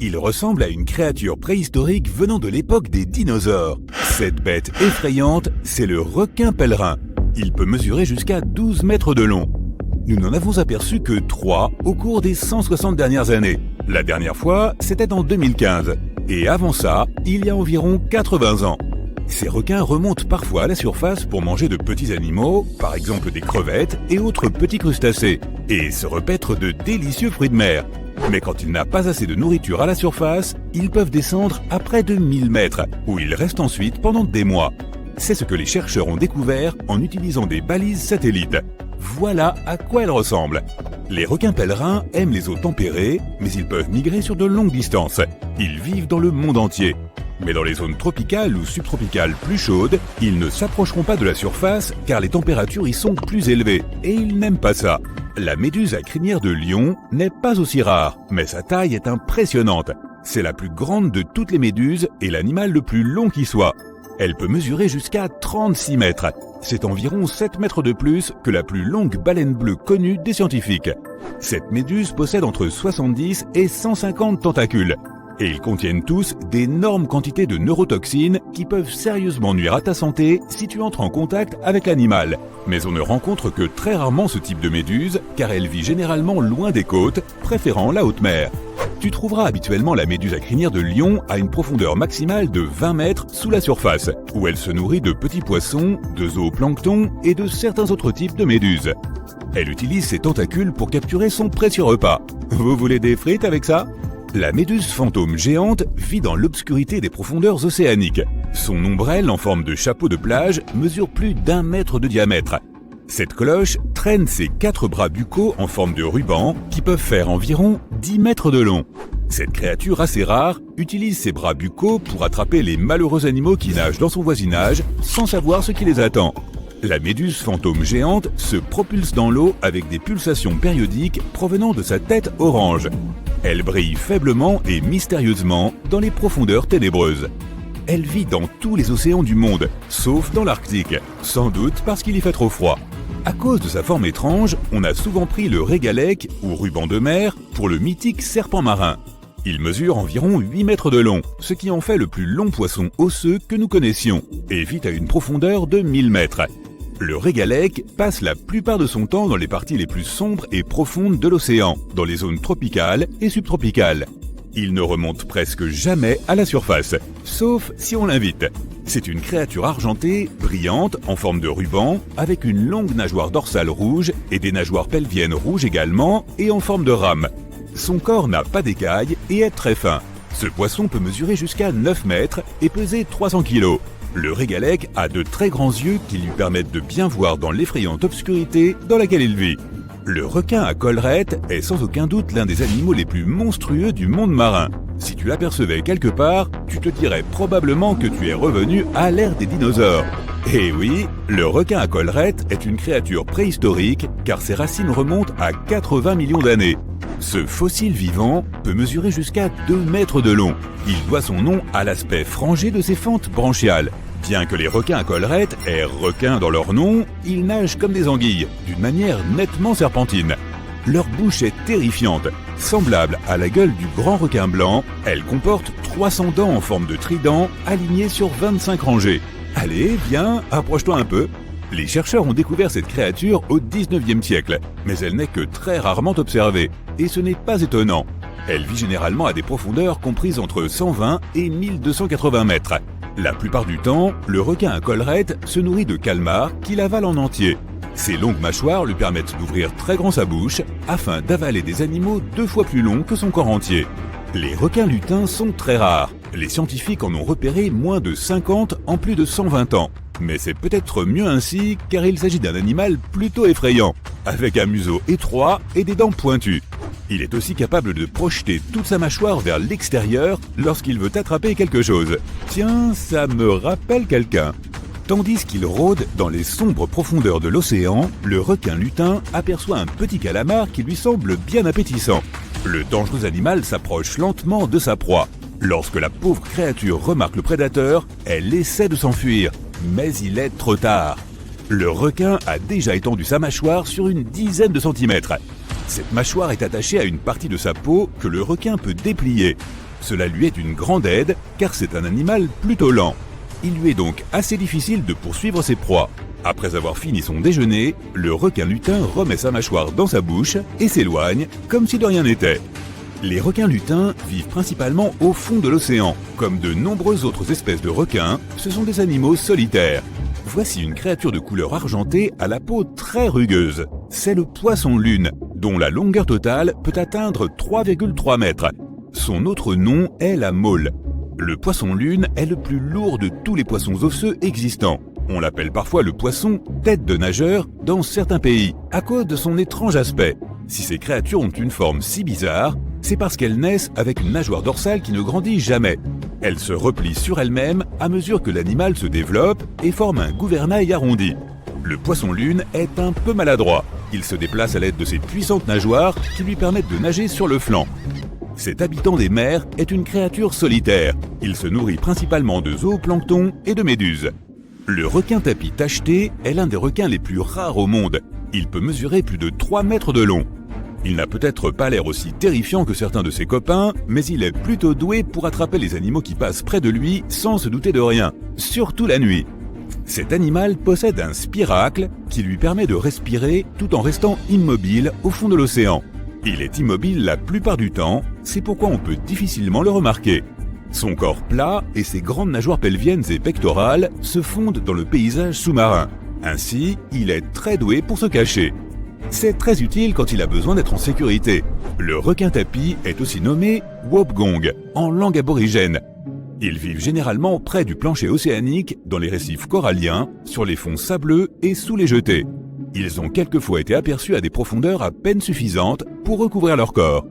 Speaker 2: Il ressemble à une créature préhistorique venant de l'époque des dinosaures. Cette bête effrayante, c'est le requin pèlerin. Il peut mesurer jusqu'à 12 mètres de long. Nous n'en avons aperçu que 3 au cours des 160 dernières années. La dernière fois, c'était en 2015. Et avant ça, il y a environ 80 ans. Ces requins remontent parfois à la surface pour manger de petits animaux, par exemple des crevettes et autres petits crustacés, et se repaître de délicieux fruits de mer. Mais quand il n'a pas assez de nourriture à la surface, ils peuvent descendre à près de 1000 mètres, où ils restent ensuite pendant des mois. C'est ce que les chercheurs ont découvert en utilisant des balises satellites. Voilà à quoi elles ressemblent. Les requins pèlerins aiment les eaux tempérées, mais ils peuvent migrer sur de longues distances. Ils vivent dans le monde entier. Mais dans les zones tropicales ou subtropicales plus chaudes, ils ne s'approcheront pas de la surface car les températures y sont plus élevées, et ils n'aiment pas ça. La méduse à crinière de lion n'est pas aussi rare, mais sa taille est impressionnante. C'est la plus grande de toutes les méduses et l'animal le plus long qui soit. Elle peut mesurer jusqu'à 36 mètres. C'est environ 7 mètres de plus que la plus longue baleine bleue connue des scientifiques. Cette méduse possède entre 70 et 150 tentacules. Et ils contiennent tous d'énormes quantités de neurotoxines qui peuvent sérieusement nuire à ta santé si tu entres en contact avec l'animal. Mais on ne rencontre que très rarement ce type de méduse car elle vit généralement loin des côtes, préférant la haute mer. Tu trouveras habituellement la méduse à crinière de lion à une profondeur maximale de 20 mètres sous la surface, où elle se nourrit de petits poissons, de zooplancton et de certains autres types de méduses. Elle utilise ses tentacules pour capturer son précieux repas. Vous voulez des frites avec ça ? La méduse fantôme géante vit dans l'obscurité des profondeurs océaniques. Son ombrelle en forme de chapeau de plage mesure plus d'1 mètre de diamètre. Cette cloche traîne ses 4 bras buccaux en forme de ruban qui peuvent faire environ 10 mètres de long. Cette créature assez rare utilise ses bras buccaux pour attraper les malheureux animaux qui nagent dans son voisinage sans savoir ce qui les attend. La méduse fantôme géante se propulse dans l'eau avec des pulsations périodiques provenant de sa tête orange. Elle brille faiblement et mystérieusement dans les profondeurs ténébreuses. Elle vit dans tous les océans du monde, sauf dans l'Arctique, sans doute parce qu'il y fait trop froid. À cause de sa forme étrange, on a souvent pris le régalec, ou ruban de mer, pour le mythique serpent marin. Il mesure environ 8 mètres de long, ce qui en fait le plus long poisson osseux que nous connaissions, et vit à une profondeur de 1000 mètres. Le régalec passe la plupart de son temps dans les parties les plus sombres et profondes de l'océan, dans les zones tropicales et subtropicales. Il ne remonte presque jamais à la surface, sauf si on l'invite. C'est une créature argentée, brillante, en forme de ruban, avec une longue nageoire dorsale rouge et des nageoires pelviennes rouges également et en forme de rame. Son corps n'a pas d'écailles et est très fin. Ce poisson peut mesurer jusqu'à 9 mètres et peser 300 kg. Le régalec a de très grands yeux qui lui permettent de bien voir dans l'effrayante obscurité dans laquelle il vit. Le requin à collerette est sans aucun doute l'un des animaux les plus monstrueux du monde marin. Si tu l'apercevais quelque part, tu te dirais probablement que tu es revenu à l'ère des dinosaures. Et oui, le requin à collerette est une créature préhistorique car ses racines remontent à 80 millions d'années. Ce fossile vivant peut mesurer jusqu'à 2 mètres de long. Il doit son nom à l'aspect frangé de ses fentes branchiales. Bien que les requins à collerette aient requin dans leur nom, ils nagent comme des anguilles, d'une manière nettement serpentine. Leur bouche est terrifiante. Semblable à la gueule du grand requin blanc, elle comporte 300 dents en forme de trident alignées sur 25 rangées. Allez, viens, approche-toi un peu. Les chercheurs ont découvert cette créature au 19e siècle, mais elle n'est que très rarement observée, et ce n'est pas étonnant. Elle vit généralement à des profondeurs comprises entre 120 et 1280 mètres. La plupart du temps, le requin à collerette se nourrit de calmars qu'il avale en entier. Ses longues mâchoires lui permettent d'ouvrir très grand sa bouche afin d'avaler des animaux 2 fois plus longs que son corps entier. Les requins lutins sont très rares. Les scientifiques en ont repéré moins de 50 en plus de 120 ans. Mais c'est peut-être mieux ainsi car il s'agit d'un animal plutôt effrayant, avec un museau étroit et des dents pointues. Il est aussi capable de projeter toute sa mâchoire vers l'extérieur lorsqu'il veut attraper quelque chose. Tiens, ça me rappelle quelqu'un. Tandis qu'il rôde dans les sombres profondeurs de l'océan, le requin lutin aperçoit un petit calamar qui lui semble bien appétissant. Le dangereux animal s'approche lentement de sa proie. Lorsque la pauvre créature remarque le prédateur, elle essaie de s'enfuir, mais il est trop tard. Le requin a déjà étendu sa mâchoire sur une dizaine de centimètres. Cette mâchoire est attachée à une partie de sa peau que le requin peut déplier. Cela lui est une grande aide car c'est un animal plutôt lent. Il lui est donc assez difficile de poursuivre ses proies. Après avoir fini son déjeuner, le requin lutin remet sa mâchoire dans sa bouche et s'éloigne comme si de rien n'était. Les requins lutins vivent principalement au fond de l'océan. Comme de nombreuses autres espèces de requins, ce sont des animaux solitaires. Voici une créature de couleur argentée à la peau très rugueuse. C'est le poisson-lune, dont la longueur totale peut atteindre 3,3 mètres. Son autre nom est la mole. Le poisson-lune est le plus lourd de tous les poissons osseux existants. On l'appelle parfois le poisson tête de nageur dans certains pays, à cause de son étrange aspect. Si ces créatures ont une forme si bizarre, c'est parce qu'elles naissent avec une nageoire dorsale qui ne grandit jamais. Elles se replient sur elles-mêmes à mesure que l'animal se développe et forme un gouvernail arrondi. Le poisson-lune est un peu maladroit. Il se déplace à l'aide de ses puissantes nageoires qui lui permettent de nager sur le flanc. Cet habitant des mers est une créature solitaire. Il se nourrit principalement de zooplancton et de méduses. Le requin tapis tacheté est l'un des requins les plus rares au monde. Il peut mesurer plus de 3 mètres de long. Il n'a peut-être pas l'air aussi terrifiant que certains de ses copains, mais il est plutôt doué pour attraper les animaux qui passent près de lui sans se douter de rien, surtout la nuit. Cet animal possède un spiracle qui lui permet de respirer tout en restant immobile au fond de l'océan. Il est immobile la plupart du temps, c'est pourquoi on peut difficilement le remarquer. Son corps plat et ses grandes nageoires pelviennes et pectorales se fondent dans le paysage sous-marin. Ainsi, il est très doué pour se cacher. C'est très utile quand il a besoin d'être en sécurité. Le requin-tapis est aussi nommé wobgong en langue aborigène. Ils vivent généralement près du plancher océanique, dans les récifs coralliens, sur les fonds sableux et sous les jetées. Ils ont quelquefois été aperçus à des profondeurs à peine suffisantes pour recouvrir leur corps.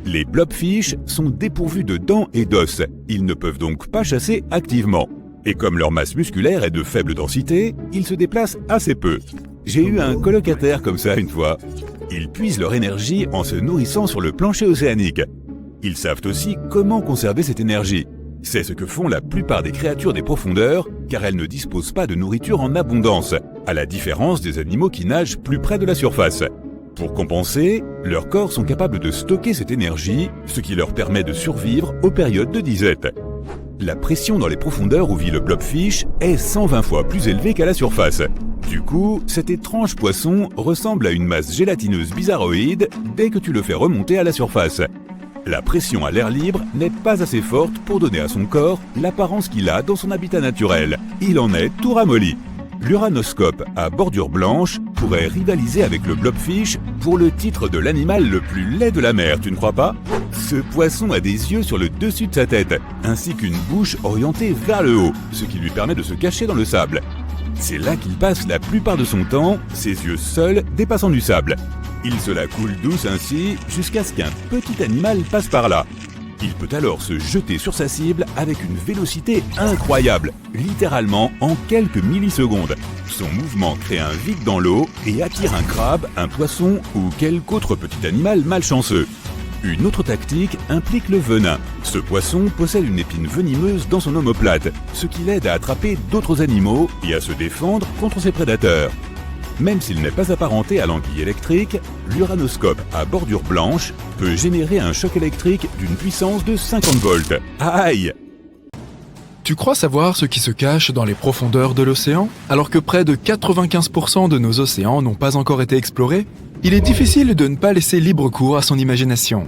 Speaker 2: Les blobfish sont dépourvus de dents et d'os. Ils ne peuvent donc pas chasser activement. Et comme leur masse musculaire est de faible densité, ils se déplacent assez peu. J'ai eu un colocataire comme ça une fois. Ils puisent leur énergie en se nourrissant sur le plancher océanique. Ils savent aussi comment conserver cette énergie. C'est ce que font la plupart des créatures des profondeurs, car elles ne disposent pas de nourriture en abondance, à la différence des animaux qui nagent plus près de la surface. Pour compenser, leurs corps sont capables de stocker cette énergie, ce qui leur permet de survivre aux périodes de disette. La pression dans les profondeurs où vit le blobfish est 120 fois plus élevée qu'à la surface. Du coup, cet étrange poisson ressemble à une masse gélatineuse bizarroïde dès que tu le fais remonter à la surface. La pression à l'air libre n'est pas assez forte pour donner à son corps l'apparence qu'il a dans son habitat naturel. Il en est tout ramolli. L'uranoscope à bordure blanche pourrait rivaliser avec le blobfish pour le titre de l'animal le plus laid de la mer, tu ne crois pas? Ce poisson a des yeux sur le dessus de sa tête, ainsi qu'une bouche orientée vers le haut, ce qui lui permet de se cacher dans le sable. C'est là qu'il passe la plupart de son temps, ses yeux seuls dépassant du sable. Il se la coule douce ainsi jusqu'à ce qu'un petit animal passe par là. Il peut alors se jeter sur sa cible avec une vélocité incroyable, littéralement en quelques millisecondes. Son mouvement crée un vide dans l'eau et attire un crabe, un poisson ou quelque autre petit animal malchanceux. Une autre tactique implique le venin. Ce poisson possède une épine venimeuse dans son omoplate, ce qui l'aide à attraper d'autres animaux et à se défendre contre ses prédateurs. Même s'il n'est pas apparenté à l'anguille électrique, l'uranoscope à bordure blanche peut générer un choc électrique d'une puissance de 50 volts. Aïe!
Speaker 3: Tu crois savoir ce qui se cache dans les profondeurs de l'océan? Alors que près de 95% de nos océans n'ont pas encore été explorés, il est difficile de ne pas laisser libre cours à son imagination.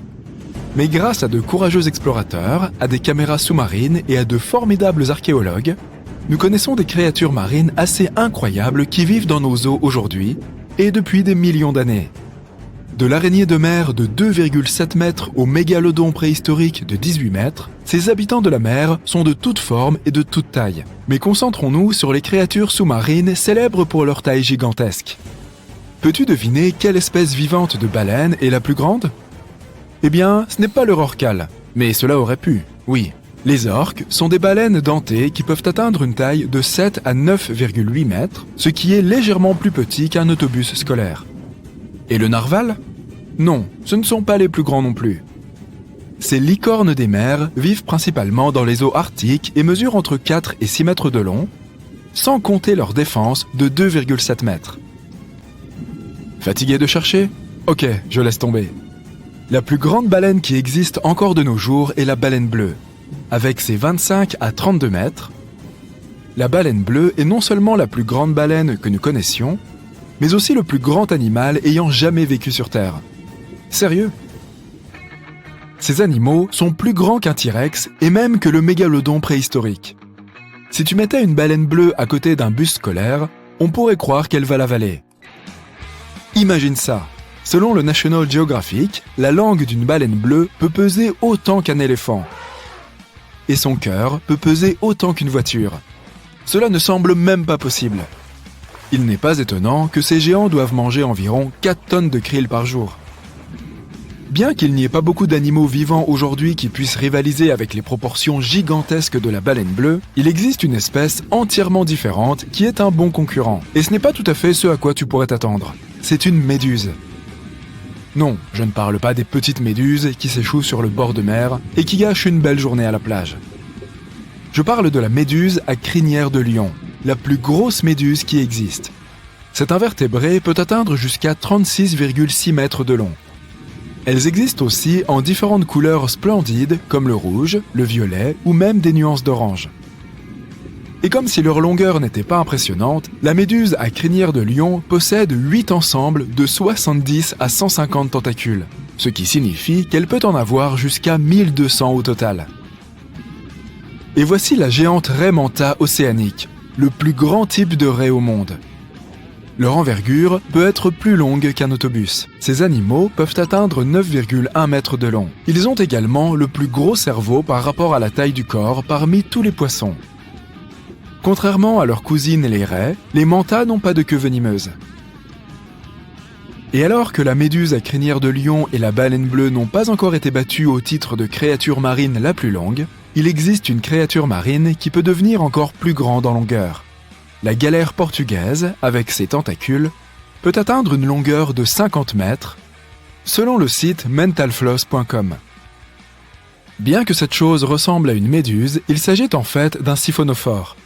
Speaker 3: Mais grâce à de courageux explorateurs, à des caméras sous-marines et à de formidables archéologues, nous connaissons des créatures marines assez incroyables qui vivent dans nos eaux aujourd'hui et depuis des millions d'années. De l'araignée de mer de 2,7 mètres au mégalodon préhistorique de 18 mètres, ces habitants de la mer sont de toutes formes et de toutes tailles. Mais concentrons-nous sur les créatures sous-marines célèbres pour leur taille gigantesque. Peux-tu deviner quelle espèce vivante de baleine est la plus grande? Eh bien, ce n'est pas le rorqual, mais cela aurait pu, oui. Les orques sont des baleines dentées qui peuvent atteindre une taille de 7 à 9,8 mètres, ce qui est légèrement plus petit qu'un autobus scolaire. Et le narwal? Non, ce ne sont pas les plus grands non plus. Ces licornes des mers vivent principalement dans les eaux arctiques et mesurent entre 4 et 6 mètres de long, sans compter leur défense de 2,7 mètres. Fatigué de chercher? Ok, je laisse tomber. La plus grande baleine qui existe encore de nos jours est la baleine bleue. Avec ses 25 à 32 mètres, la baleine bleue est non seulement la plus grande baleine que nous connaissions, mais aussi le plus grand animal ayant jamais vécu sur Terre. Sérieux? Ces animaux sont plus grands qu'un T-Rex et même que le mégalodon préhistorique. Si tu mettais une baleine bleue à côté d'un bus scolaire, on pourrait croire qu'elle va l'avaler. Imagine ça. Selon le National Geographic, la langue d'une baleine bleue peut peser autant qu'un éléphant. Et son cœur peut peser autant qu'une voiture. Cela ne semble même pas possible. Il n'est pas étonnant que ces géants doivent manger environ 4 tonnes de krill par jour. Bien qu'il n'y ait pas beaucoup d'animaux vivants aujourd'hui qui puissent rivaliser avec les proportions gigantesques de la baleine bleue, il existe une espèce entièrement différente qui est un bon concurrent. Et ce n'est pas tout à fait ce à quoi tu pourrais t'attendre. C'est une méduse. Non, je ne parle pas des petites méduses qui s'échouent sur le bord de mer et qui gâchent une belle journée à la plage. Je parle de la méduse à crinière de lion, la plus grosse méduse qui existe. Cet invertébré peut atteindre jusqu'à 36,6 mètres de long. Elles existent aussi en différentes couleurs splendides comme le rouge, le violet ou même des nuances d'orange. Et comme si leur longueur n'était pas impressionnante, la méduse à crinière de lion possède 8 ensembles de 70 à 150 tentacules, ce qui signifie qu'elle peut en avoir jusqu'à 1200 au total. Et voici la géante raie manta océanique, le plus grand type de raie au monde. Leur envergure peut être plus longue qu'un autobus. Ces animaux peuvent atteindre 9,1 mètres de long. Ils ont également le plus gros cerveau par rapport à la taille du corps parmi tous les poissons. Contrairement à leurs cousines les raies, les mantas n'ont pas de queue venimeuse. Et alors que la méduse à crinière de lion et la baleine bleue n'ont pas encore été battues au titre de créature marine la plus longue, il existe une créature marine qui peut devenir encore plus grande en longueur. La galère portugaise, avec ses tentacules, peut atteindre une longueur de 50 mètres, selon le site mentalfloss.com. Bien que cette chose ressemble à une méduse, il s'agit en fait d'un siphonophore.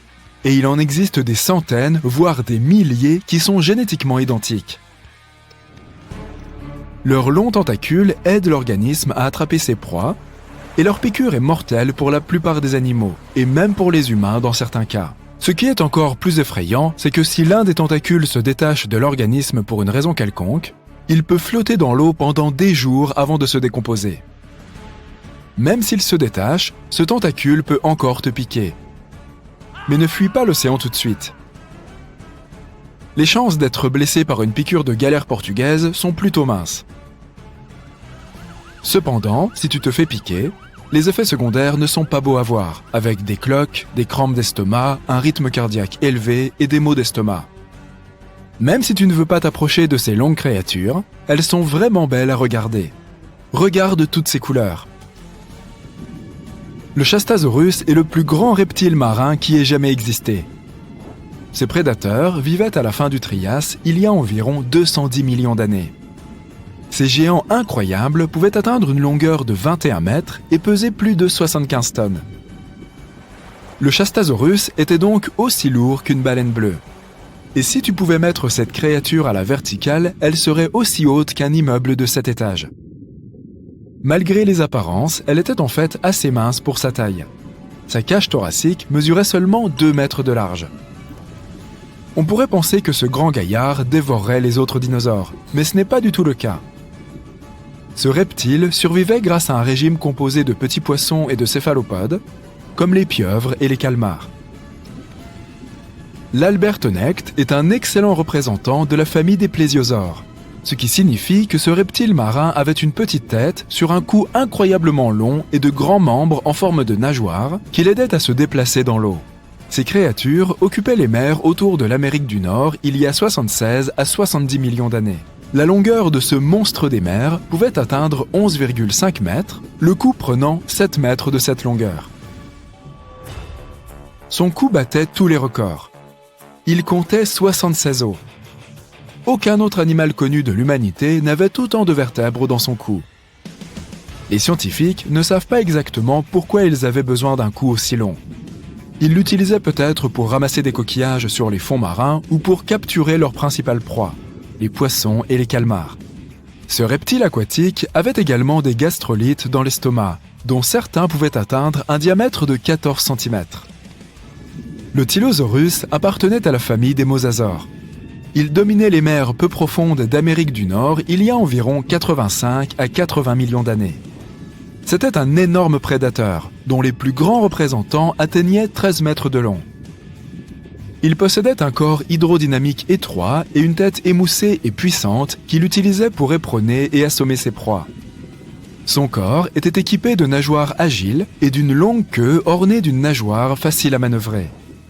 Speaker 3: Et il en existe des centaines, voire des milliers, qui sont génétiquement identiques. Leurs longs tentacules aident l'organisme à attraper ses proies, et leur piqûre est mortelle pour la plupart des animaux, et même pour les humains dans certains cas. Ce qui est encore plus effrayant, c'est que si l'un des tentacules se détache de l'organisme pour une raison quelconque, il peut flotter dans l'eau pendant des jours avant de se décomposer. Même s'il se détache, ce tentacule peut encore te piquer. Mais ne fuis pas l'océan tout de suite. Les chances d'être blessé par une piqûre de galère portugaise sont plutôt minces. Cependant, si tu te fais piquer, les effets secondaires ne sont pas beaux à voir, avec des cloques, des crampes d'estomac, un rythme cardiaque élevé et des maux d'estomac. Même si tu ne veux pas t'approcher de ces longues créatures, elles sont vraiment belles à regarder. Regarde toutes ces couleurs. Le Chastasaurus est le plus grand reptile marin qui ait jamais existé. Ces prédateurs vivaient à la fin du Trias il y a environ 210 millions d'années. Ces géants incroyables pouvaient atteindre une longueur de 21 mètres et peser plus de 75 tonnes. Le Chastasaurus était donc aussi lourd qu'une baleine bleue. Et si tu pouvais mettre cette créature à la verticale, elle serait aussi haute qu'un immeuble de 7 étages. Malgré les apparences, elle était en fait assez mince pour sa taille. Sa cage thoracique mesurait seulement 2 mètres de large. On pourrait penser que ce grand gaillard dévorerait les autres dinosaures, mais ce n'est pas du tout le cas. Ce reptile survivait grâce à un régime composé de petits poissons et de céphalopodes, comme les pieuvres et les calmars. L'Albertonecte est un excellent représentant de la famille des plésiosaures, ce qui signifie que ce reptile marin avait une petite tête sur un cou incroyablement long et de grands membres en forme de nageoires qui l'aidaient à se déplacer dans l'eau. Ces créatures occupaient les mers autour de l'Amérique du Nord il y a 76 à 70 millions d'années. La longueur de ce monstre des mers pouvait atteindre 11,5 mètres, le cou prenant 7 mètres de cette longueur. Son cou battait tous les records. Il comptait 76 os. Aucun autre animal connu de l'humanité n'avait autant de vertèbres dans son cou. Les scientifiques ne savent pas exactement pourquoi ils avaient besoin d'un cou aussi long. Ils l'utilisaient peut-être pour ramasser des coquillages sur les fonds marins ou pour capturer leur principale proie, les poissons et les calmars. Ce reptile aquatique avait également des gastrolites dans l'estomac, dont certains pouvaient atteindre un diamètre de 14 cm. Le Tylosaurus appartenait à la famille des mosasaures. Il dominait les mers peu profondes d'Amérique du Nord il y a environ 85 à 80 millions d'années. C'était un énorme prédateur, dont les plus grands représentants atteignaient 13 mètres de long. Il possédait un corps hydrodynamique étroit et une tête émoussée et puissante qu'il utilisait pour éperonner et assommer ses proies. Son corps était équipé de nageoires agiles et d'une longue queue ornée d'une nageoire facile à manœuvrer.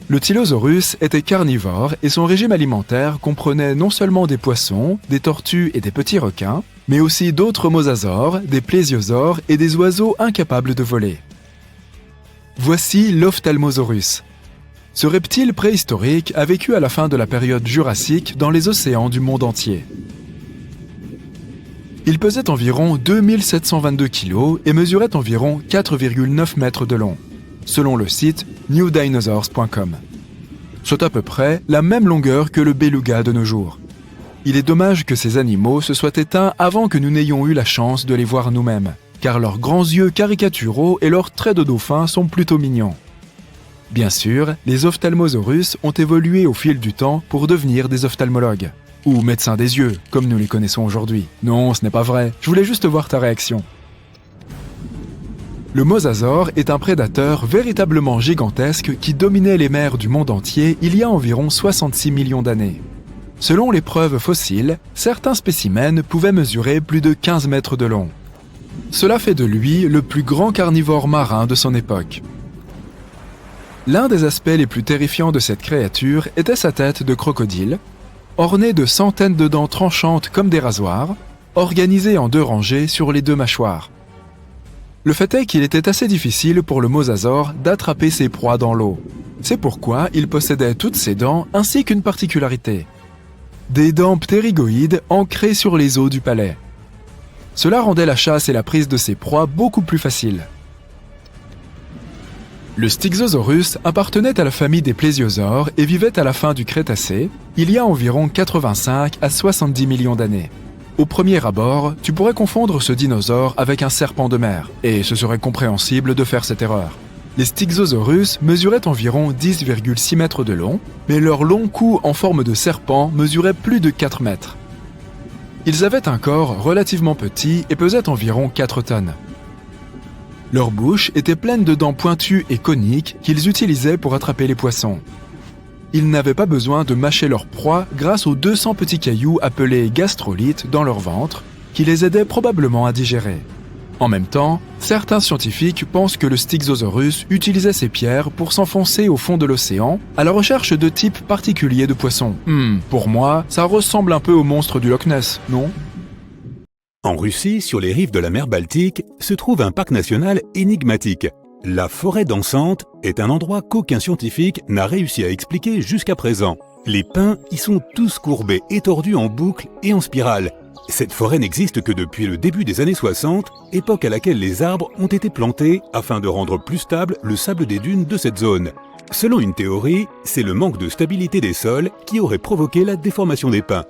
Speaker 3: Le Tylosaurus était carnivore et son régime alimentaire comprenait non seulement des poissons, des tortues et des petits requins, mais aussi d'autres mosasaures, des plésiosaures et des oiseaux incapables de voler. Voici l'Ophtalmosaurus. Ce reptile préhistorique a vécu à la fin de la période jurassique dans les océans du monde entier. Il pesait environ 2722 kg et mesurait environ 4,9 mètres de long, selon le site newdinosaurs.com. Soit à peu près la même longueur que le beluga de nos jours. Il est dommage que ces animaux se soient éteints avant que nous n'ayons eu la chance de les voir nous-mêmes, car leurs grands yeux caricaturaux et leurs traits de dauphin sont plutôt mignons. Bien sûr, les ophtalmosaurus ont évolué au fil du temps pour devenir des ophtalmologues, ou médecins des yeux, comme nous les connaissons aujourd'hui. Non, ce n'est pas vrai, je voulais juste voir ta réaction. Le mosasaure est un prédateur véritablement gigantesque qui dominait les mers du monde entier il y a environ 66 millions d'années. Selon les preuves fossiles, certains spécimens pouvaient mesurer plus de 15 mètres de long. Cela fait de lui le plus grand carnivore marin de son époque. L'un des aspects les plus terrifiants de cette créature était sa tête de crocodile, ornée de centaines de dents tranchantes comme des rasoirs, organisées en 2 rangées sur les 2 mâchoires. Le fait est qu'il était assez difficile pour le mosasaure d'attraper ses proies dans l'eau. C'est pourquoi il possédait toutes ses dents ainsi qu'une particularité. Des dents ptérygoïdes ancrées sur les os du palais. Cela rendait la chasse et la prise de ses proies beaucoup plus faciles. Le Styxosaurus appartenait à la famille des plésiosaures et vivait à la fin du Crétacé, il y a environ 85 à 70 millions d'années. Au premier abord, tu pourrais confondre ce dinosaure avec un serpent de mer, et ce serait compréhensible de faire cette erreur. Les Styxosaurus mesuraient environ 10,6 mètres de long, mais leur long cou en forme de serpent mesurait plus de 4 mètres. Ils avaient un corps relativement petit et pesaient environ 4 tonnes. Leur bouche était pleine de dents pointues et coniques qu'ils utilisaient pour attraper les poissons. Ils n'avaient pas besoin de mâcher leur proie grâce aux 200 petits cailloux appelés gastrolites dans leur ventre, qui les aidaient probablement à digérer. En même temps, certains scientifiques pensent que le Styxosaurus utilisait ces pierres pour s'enfoncer au fond de l'océan à la recherche de types particuliers de poissons. Pour moi, ça ressemble un peu au monstre du Loch Ness, non ?
Speaker 2: En Russie, sur les rives de la mer Baltique, se trouve un parc national énigmatique. La forêt dansante est un endroit qu'aucun scientifique n'a réussi à expliquer jusqu'à présent. Les pins y sont tous courbés et tordus en boucle et en spirale. Cette forêt n'existe que depuis le début des années 60, époque à laquelle les arbres ont été plantés afin de rendre plus stable le sable des dunes de cette zone. Selon une théorie, c'est le manque de stabilité des sols qui aurait provoqué la déformation des pins.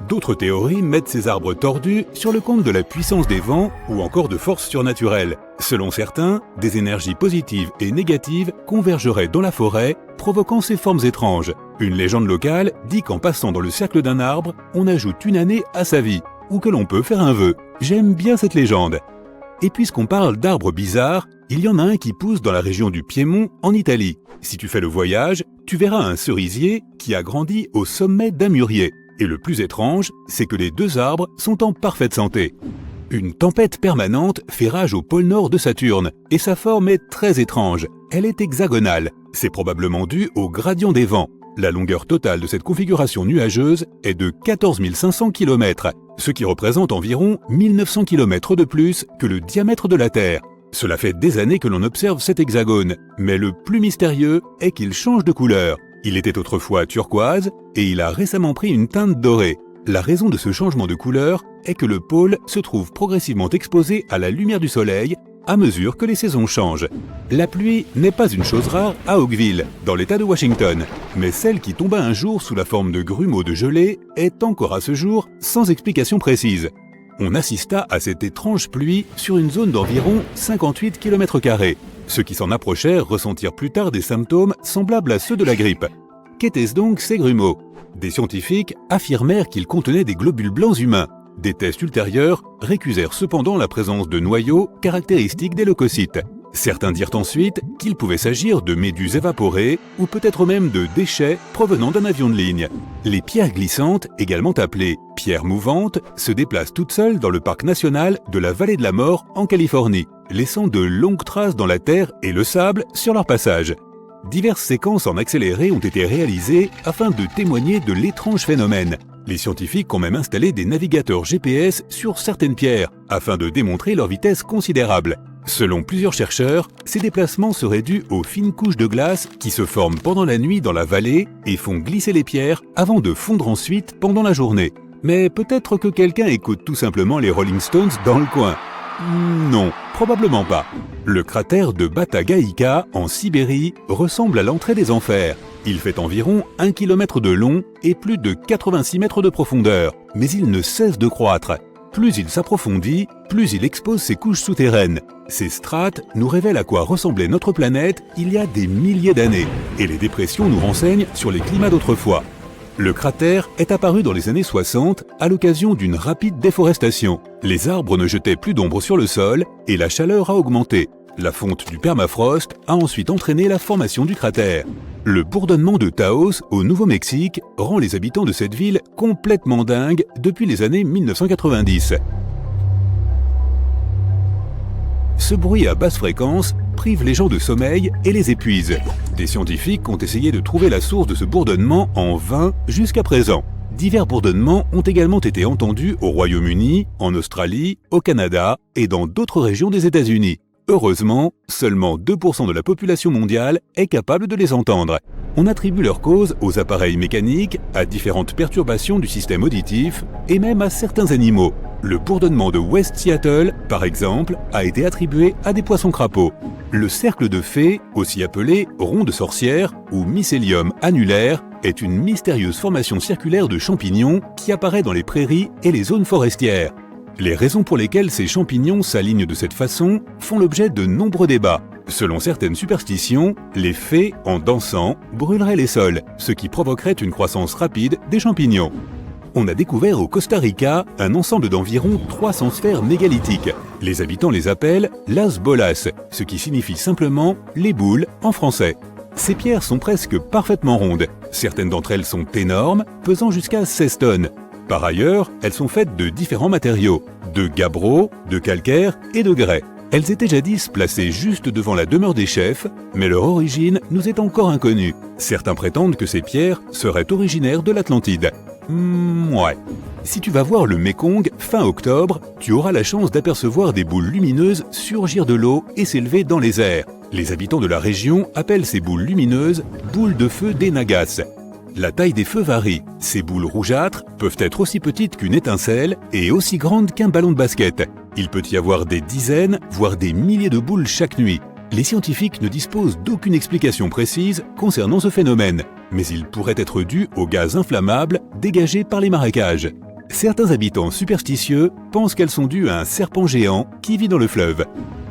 Speaker 2: D'autres théories mettent ces arbres tordus sur le compte de la puissance des vents ou encore de forces surnaturelles. Selon certains, des énergies positives et négatives convergeraient dans la forêt, provoquant ces formes étranges. Une légende locale dit qu'en passant dans le cercle d'un arbre, on ajoute une année à sa vie, ou que l'on peut faire un vœu. J'aime bien cette légende. Et puisqu'on parle d'arbres bizarres, il y en a un qui pousse dans la région du Piémont, en Italie. Si tu fais le voyage, tu verras un cerisier qui a grandi au sommet d'un mûrier. Et le plus étrange, c'est que les 2 arbres sont en parfaite santé. Une tempête permanente fait rage au pôle nord de Saturne, et sa forme est très étrange. Elle est hexagonale. C'est probablement dû au gradient des vents. La longueur totale de cette configuration nuageuse est de 14 500 km, ce qui représente environ 1900 km de plus que le diamètre de la Terre. Cela fait des années que l'on observe cet hexagone, mais le plus mystérieux est qu'il change de couleur. Il était autrefois turquoise et il a récemment pris une teinte dorée. La raison de ce changement de couleur est que le pôle se trouve progressivement exposé à la lumière du soleil à mesure que les saisons changent. La pluie n'est pas une chose rare à Oakville, dans l'État de Washington, mais celle qui tomba un jour sous la forme de grumeaux de gelée est encore à ce jour sans explication précise. On assista à cette étrange pluie sur une zone d'environ 58 km². Ceux qui s'en approchèrent ressentirent plus tard des symptômes semblables à ceux de la grippe. Qu'étaient-ce donc ces grumeaux ? Des scientifiques affirmèrent qu'ils contenaient des globules blancs humains. Des tests ultérieurs récusèrent cependant la présence de noyaux caractéristiques des leucocytes. Certains dirent ensuite qu'il pouvait s'agir de méduses évaporées ou peut-être même de déchets provenant d'un avion de ligne. Les pierres glissantes, également appelées pierres mouvantes, se déplacent toutes seules dans le parc national de la Vallée de la Mort en Californie, laissant de longues traces dans la terre et le sable sur leur passage. Diverses séquences en accéléré ont été réalisées afin de témoigner de l'étrange phénomène. Les scientifiques ont même installé des navigateurs GPS sur certaines pierres afin de démontrer leur vitesse considérable. Selon plusieurs chercheurs, ces déplacements seraient dus aux fines couches de glace qui se forment pendant la nuit dans la vallée et font glisser les pierres avant de fondre ensuite pendant la journée. Mais peut-être que quelqu'un écoute tout simplement les Rolling Stones dans le coin. Non, probablement pas. Le cratère de Batagaïka, en Sibérie, ressemble à l'entrée des enfers. Il fait environ 1 km de long et plus de 86 mètres de profondeur, mais il ne cesse de croître. Plus il s'approfondit, plus il expose ses couches souterraines. Ces strates nous révèlent à quoi ressemblait notre planète il y a des milliers d'années, et les dépressions nous renseignent sur les climats d'autrefois. Le cratère est apparu dans les années 60 à l'occasion d'une rapide déforestation. Les arbres ne jetaient plus d'ombre sur le sol et la chaleur a augmenté. La fonte du permafrost a ensuite entraîné la formation du cratère. Le bourdonnement de Taos, au Nouveau-Mexique, rend les habitants de cette ville complètement dingues depuis les années 1990. Ce bruit à basse fréquence prive les gens de sommeil et les épuise. Des scientifiques ont essayé de trouver la source de ce bourdonnement en vain jusqu'à présent. Divers bourdonnements ont également été entendus au Royaume-Uni, en Australie, au Canada et dans d'autres régions des États-Unis. Heureusement, seulement 2% de la population mondiale est capable de les entendre. On attribue leur cause aux appareils mécaniques, à différentes perturbations du système auditif et même à certains animaux. Le bourdonnement de West Seattle, par exemple, a été attribué à des poissons-crapauds. Le cercle de fées, aussi appelé rond de sorcière ou mycélium annulaire, est une mystérieuse formation circulaire de champignons qui apparaît dans les prairies et les zones forestières. Les raisons pour lesquelles ces champignons s'alignent de cette façon font l'objet de nombreux débats. Selon certaines superstitions, les fées, en dansant, brûleraient les sols, ce qui provoquerait une croissance rapide des champignons. On a découvert au Costa Rica un ensemble d'environ 300 sphères mégalithiques. Les habitants les appellent las bolas, ce qui signifie simplement les boules en français. Ces pierres sont presque parfaitement rondes. Certaines d'entre elles sont énormes, pesant jusqu'à 16 tonnes. Par ailleurs, elles sont faites de différents matériaux, de gabbro, de calcaire et de grès. Elles étaient jadis placées juste devant la demeure des chefs, mais leur origine nous est encore inconnue. Certains prétendent que ces pierres seraient originaires de l'Atlantide. Ouais. Si tu vas voir le Mékong fin octobre, tu auras la chance d'apercevoir des boules lumineuses surgir de l'eau et s'élever dans les airs. Les habitants de la région appellent ces boules lumineuses boules de feu des Nagas. La taille des feux varie. Ces boules rougeâtres peuvent être aussi petites qu'une étincelle et aussi grandes qu'un ballon de basket. Il peut y avoir des dizaines, voire des milliers de boules chaque nuit. Les scientifiques ne disposent d'aucune explication précise concernant ce phénomène, mais il pourrait être dû aux gaz inflammables dégagés par les marécages. Certains habitants superstitieux pensent qu'elles sont dues à un serpent géant qui vit dans le fleuve.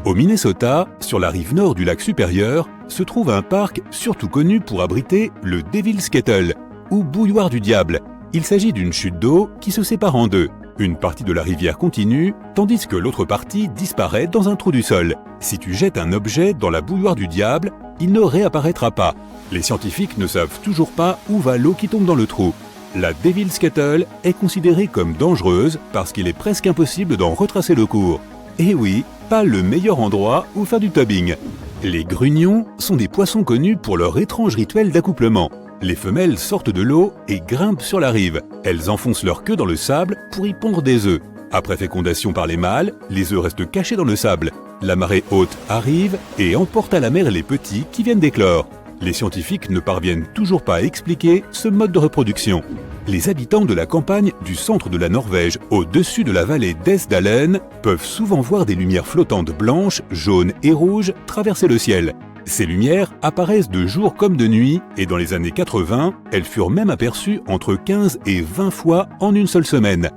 Speaker 2: Au Minnesota, sur la rive nord du lac Supérieur, se trouve un parc surtout connu pour abriter le Devil's Kettle, ou bouilloire du diable. Il s'agit d'une chute d'eau qui se sépare en deux. Une partie de la rivière continue, tandis que l'autre partie disparaît dans un trou du sol. Si tu jettes un objet dans la bouilloire du diable, il ne réapparaîtra pas. Les scientifiques ne savent toujours pas où va l'eau qui tombe dans le trou. La Devil's Kettle est considérée comme dangereuse parce qu'il est presque impossible d'en retracer le cours. Et oui, pas le meilleur endroit où faire du tubing. Les grugnons sont des poissons connus pour leur étrange rituel d'accouplement. Les femelles sortent de l'eau et grimpent sur la rive. Elles enfoncent leur queue dans le sable pour y pondre des œufs. Après fécondation par les mâles, les œufs restent cachés dans le sable. La marée haute arrive et emporte à la mer les petits qui viennent d'éclore. Les scientifiques ne parviennent toujours pas à expliquer ce mode de reproduction. Les habitants de la campagne du centre de la Norvège, au-dessus de la vallée d'Esdalen, peuvent souvent voir des lumières flottantes blanches, jaunes et rouges traverser le ciel. Ces lumières apparaissent de jour comme de nuit et dans les années 80, elles furent même aperçues entre 15 et 20 fois en une seule semaine.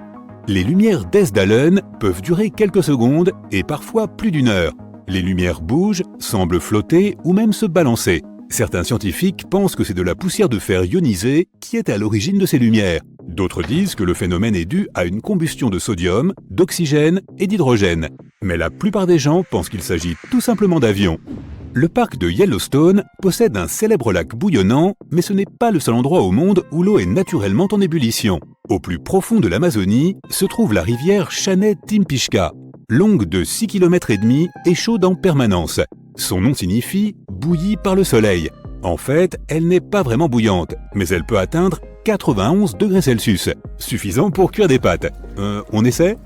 Speaker 2: Les lumières d'Esdalen peuvent durer quelques secondes et parfois plus d'une heure. Les lumières bougent, semblent flotter ou même se balancer. Certains scientifiques pensent que c'est de la poussière de fer ionisée qui est à l'origine de ces lumières. D'autres disent que le phénomène est dû à une combustion de sodium, d'oxygène et d'hydrogène. Mais la plupart des gens pensent qu'il s'agit tout simplement d'avions. Le parc de Yellowstone possède un célèbre lac bouillonnant, mais ce n'est pas le seul endroit au monde où l'eau est naturellement en ébullition. Au plus profond de l'Amazonie se trouve la rivière Chaney-Timpishka, longue de 6,5 km et chaude en permanence. Son nom signifie « bouillie par le soleil ». En fait, elle n'est pas vraiment bouillante, mais elle peut atteindre 91 degrés Celsius, suffisant pour cuire des pâtes. On essaie ?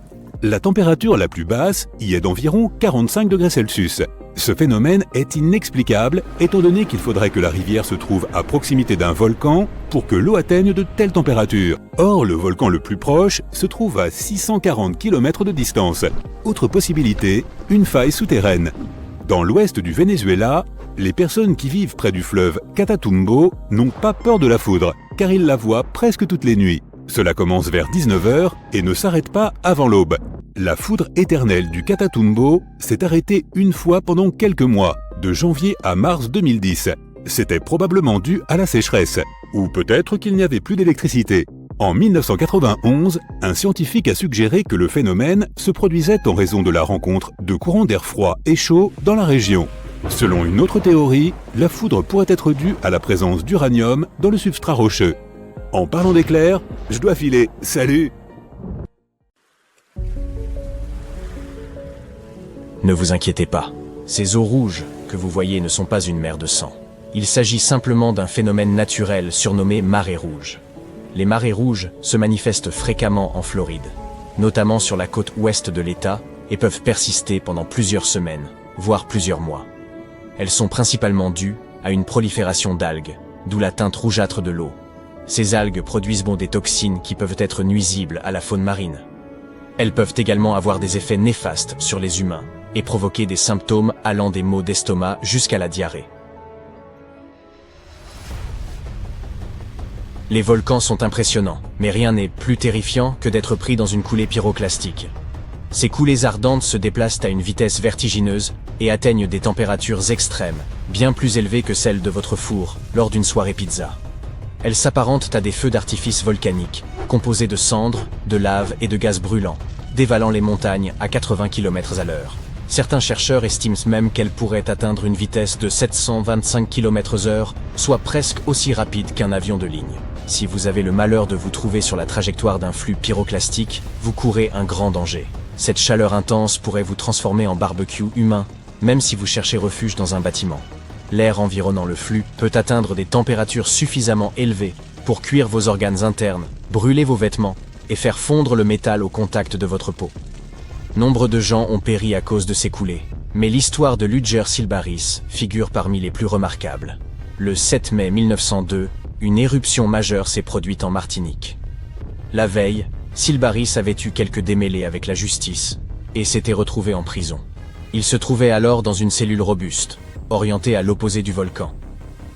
Speaker 2: La température la plus basse y est d'environ 45 degrés Celsius. Ce phénomène est inexplicable étant donné qu'il faudrait que la rivière se trouve à proximité d'un volcan pour que l'eau atteigne de telles températures. Or, le volcan le plus proche se trouve à 640 km de distance. Autre possibilité, une faille souterraine. Dans l'ouest du Venezuela, les personnes qui vivent près du fleuve Catatumbo n'ont pas peur de la foudre, car ils la voient presque toutes les nuits. Cela commence vers 19h et ne s'arrête pas avant l'aube. La foudre éternelle du Catatumbo s'est arrêtée une fois pendant quelques mois, de janvier à mars 2010. C'était probablement dû à la sécheresse, ou peut-être qu'il n'y avait plus d'électricité. En 1991, un scientifique a suggéré que le phénomène se produisait en raison de la rencontre de courants d'air froid et chaud dans la région. Selon une autre théorie, la foudre pourrait être due à la présence d'uranium dans le substrat rocheux. En parlant d'éclairs, je dois filer. Salut!
Speaker 1: Ne vous inquiétez pas, ces eaux rouges que vous voyez ne sont pas une mer de sang. Il s'agit simplement d'un phénomène naturel surnommé marée rouge. Les marées rouges se manifestent fréquemment en Floride, notamment sur la côte ouest de l'État, et peuvent persister pendant plusieurs semaines, voire plusieurs mois. Elles sont principalement dues à une prolifération d'algues, d'où la teinte rougeâtre de l'eau. Ces algues produisent des toxines qui peuvent être nuisibles à la faune marine. Elles peuvent également avoir des effets néfastes sur les humains et provoquer des symptômes allant des maux d'estomac jusqu'à la diarrhée. Les volcans sont impressionnants, mais rien n'est plus terrifiant que d'être pris dans une coulée pyroclastique. Ces coulées ardentes se déplacent à une vitesse vertigineuse et atteignent des températures extrêmes, bien plus élevées que celles de votre four lors d'une soirée pizza. Elles s'apparentent à des feux d'artifice volcaniques, composés de cendres, de lave et de gaz brûlants, dévalant les montagnes à 80 km/h. Certains chercheurs estiment même qu'elles pourraient atteindre une vitesse de 725 km/h, soit presque aussi rapide qu'un avion de ligne. Si vous avez le malheur de vous trouver sur la trajectoire d'un flux pyroclastique, vous courez un grand danger. Cette chaleur intense pourrait vous transformer en barbecue humain, même si vous cherchez refuge dans un bâtiment. L'air environnant le flux peut atteindre des températures suffisamment élevées pour cuire vos organes internes, brûler vos vêtements et faire fondre le métal au contact de votre peau. Nombre de gens ont péri à cause de ces coulées, mais l'histoire de Lutjer Silbaris figure parmi les plus remarquables. Le 7 mai 1902, une éruption majeure s'est produite en Martinique. La veille, Silbaris avait eu quelques démêlés avec la justice et s'était retrouvé en prison. Il se trouvait alors dans une cellule robuste, orientée à l'opposé du volcan.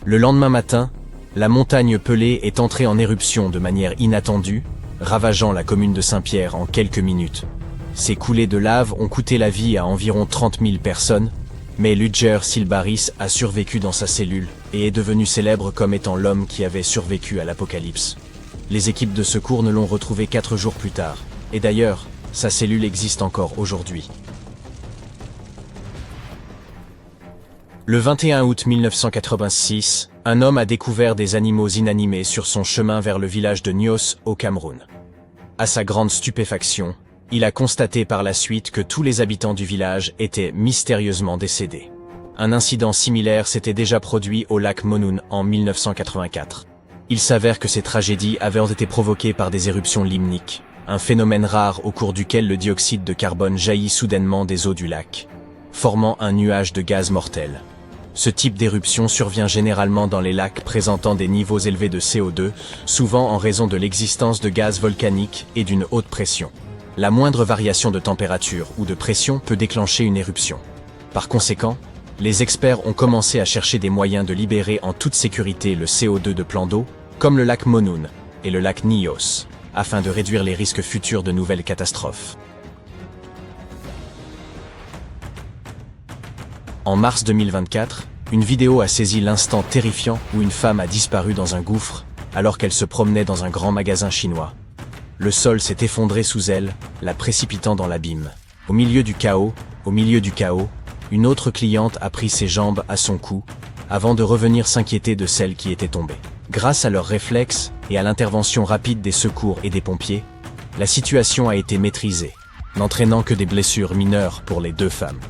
Speaker 1: Le lendemain matin, la montagne Pelée est entrée en éruption de manière inattendue, ravageant la commune de Saint-Pierre en quelques minutes. Ces coulées de lave ont coûté la vie à environ 30 000 personnes, mais Lutjer Silbaris a survécu dans sa cellule et est devenu célèbre comme étant l'homme qui avait survécu à l'apocalypse. Les équipes de secours ne l'ont retrouvé 4 jours plus tard, et d'ailleurs, sa cellule existe encore aujourd'hui. Le 21 août 1986, un homme a découvert des animaux inanimés sur son chemin vers le village de Nios, au Cameroun. À sa grande stupéfaction, il a constaté par la suite que tous les habitants du village étaient mystérieusement décédés. Un incident similaire s'était déjà produit au lac Monoun en 1984. Il s'avère que ces tragédies avaient été provoquées par des éruptions limniques, un phénomène rare au cours duquel le dioxyde de carbone jaillit soudainement des eaux du lac, formant un nuage de gaz mortel. Ce type d'éruption survient généralement dans les lacs présentant des niveaux élevés de CO2, souvent en raison de l'existence de gaz volcaniques et d'une haute pression. La moindre variation de température ou de pression peut déclencher une éruption. Par conséquent, les experts ont commencé à chercher des moyens de libérer en toute sécurité le CO2 de plans d'eau, comme le lac Monoun et le lac Nios, afin de réduire les risques futurs de nouvelles catastrophes. En mars 2024, une vidéo a saisi l'instant terrifiant où une femme a disparu dans un gouffre alors qu'elle se promenait dans un grand magasin chinois. Le sol s'est effondré sous elle, la précipitant dans l'abîme. Au milieu du chaos, une autre cliente a pris ses jambes à son cou, avant de revenir s'inquiéter de celle qui était tombée. Grâce à leurs réflexes et à l'intervention rapide des secours et des pompiers, la situation a été maîtrisée, n'entraînant que des blessures mineures pour les deux femmes.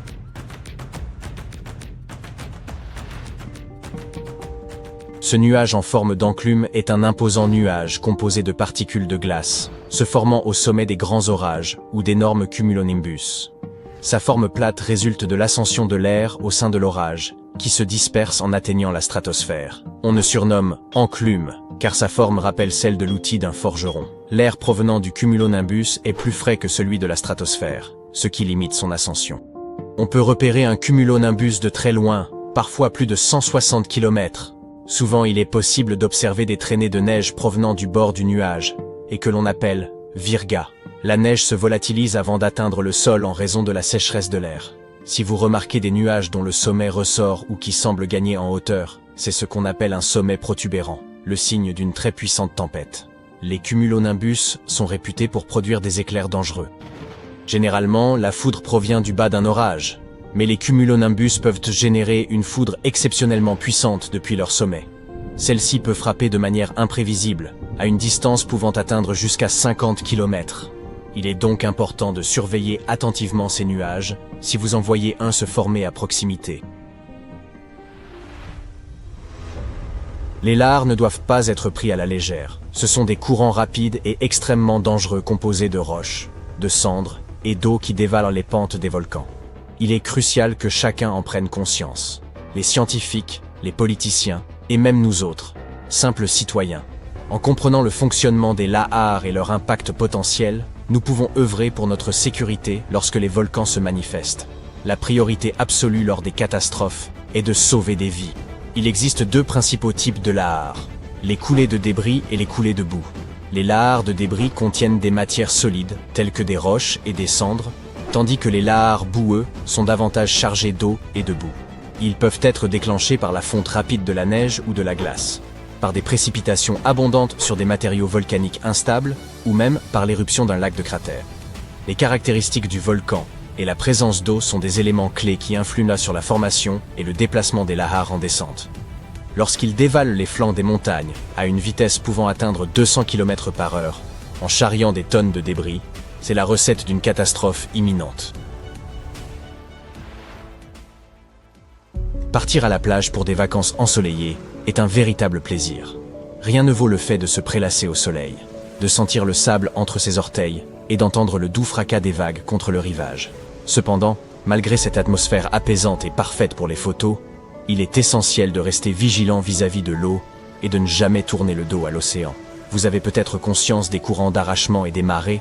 Speaker 1: Ce nuage en forme d'enclume est un imposant nuage composé de particules de glace, se formant au sommet des grands orages ou d'énormes cumulonimbus. Sa forme plate résulte de l'ascension de l'air au sein de l'orage, qui se disperse en atteignant la stratosphère. On le surnomme enclume, car sa forme rappelle celle de l'outil d'un forgeron. L'air provenant du cumulonimbus est plus frais que celui de la stratosphère, ce qui limite son ascension. On peut repérer un cumulonimbus de très loin, parfois plus de 160 km. Souvent il est possible d'observer des traînées de neige provenant du bord du nuage, et que l'on appelle virga. La neige se volatilise avant d'atteindre le sol en raison de la sécheresse de l'air. Si vous remarquez des nuages dont le sommet ressort ou qui semblent gagner en hauteur, c'est ce qu'on appelle un sommet protubérant, le signe d'une très puissante tempête. Les cumulonimbus sont réputés pour produire des éclairs dangereux. Généralement, la foudre provient du bas d'un orage, mais les cumulonimbus peuvent générer une foudre exceptionnellement puissante depuis leur sommet. Celle-ci peut frapper de manière imprévisible, à une distance pouvant atteindre jusqu'à 50 km. Il est donc important de surveiller attentivement ces nuages, si vous en voyez un se former à proximité. Les lahares ne doivent pas être pris à la légère. Ce sont des courants rapides et extrêmement dangereux composés de roches, de cendres et d'eau qui dévalent les pentes des volcans. Il est crucial que chacun en prenne conscience. Les scientifiques, les politiciens et même nous autres, simples citoyens. En comprenant le fonctionnement des lahares et leur impact potentiel, nous pouvons œuvrer pour notre sécurité lorsque les volcans se manifestent. La priorité absolue lors des catastrophes est de sauver des vies. Il existe deux principaux types de lahares, les coulées de débris et les coulées de boue. Les lahares de débris contiennent des matières solides, telles que des roches et des cendres, tandis que les lahares boueux sont davantage chargés d'eau et de boue. Ils peuvent être déclenchés par la fonte rapide de la neige ou de la glace, par des précipitations abondantes sur des matériaux volcaniques instables, ou même par l'éruption d'un lac de cratère. Les caractéristiques du volcan et la présence d'eau sont des éléments clés qui influent sur la formation et le déplacement des lahares en descente. Lorsqu'ils dévalent les flancs des montagnes à une vitesse pouvant atteindre 200 km/h, en charriant des tonnes de débris, c'est la recette d'une catastrophe imminente. Partir à la plage pour des vacances ensoleillées est un véritable plaisir. Rien ne vaut le fait de se prélasser au soleil, de sentir le sable entre ses orteils et d'entendre le doux fracas des vagues contre le rivage. Cependant, malgré cette atmosphère apaisante et parfaite pour les photos, il est essentiel de rester vigilant vis-à-vis de l'eau et de ne jamais tourner le dos à l'océan. Vous avez peut-être conscience des courants d'arrachement et des marées,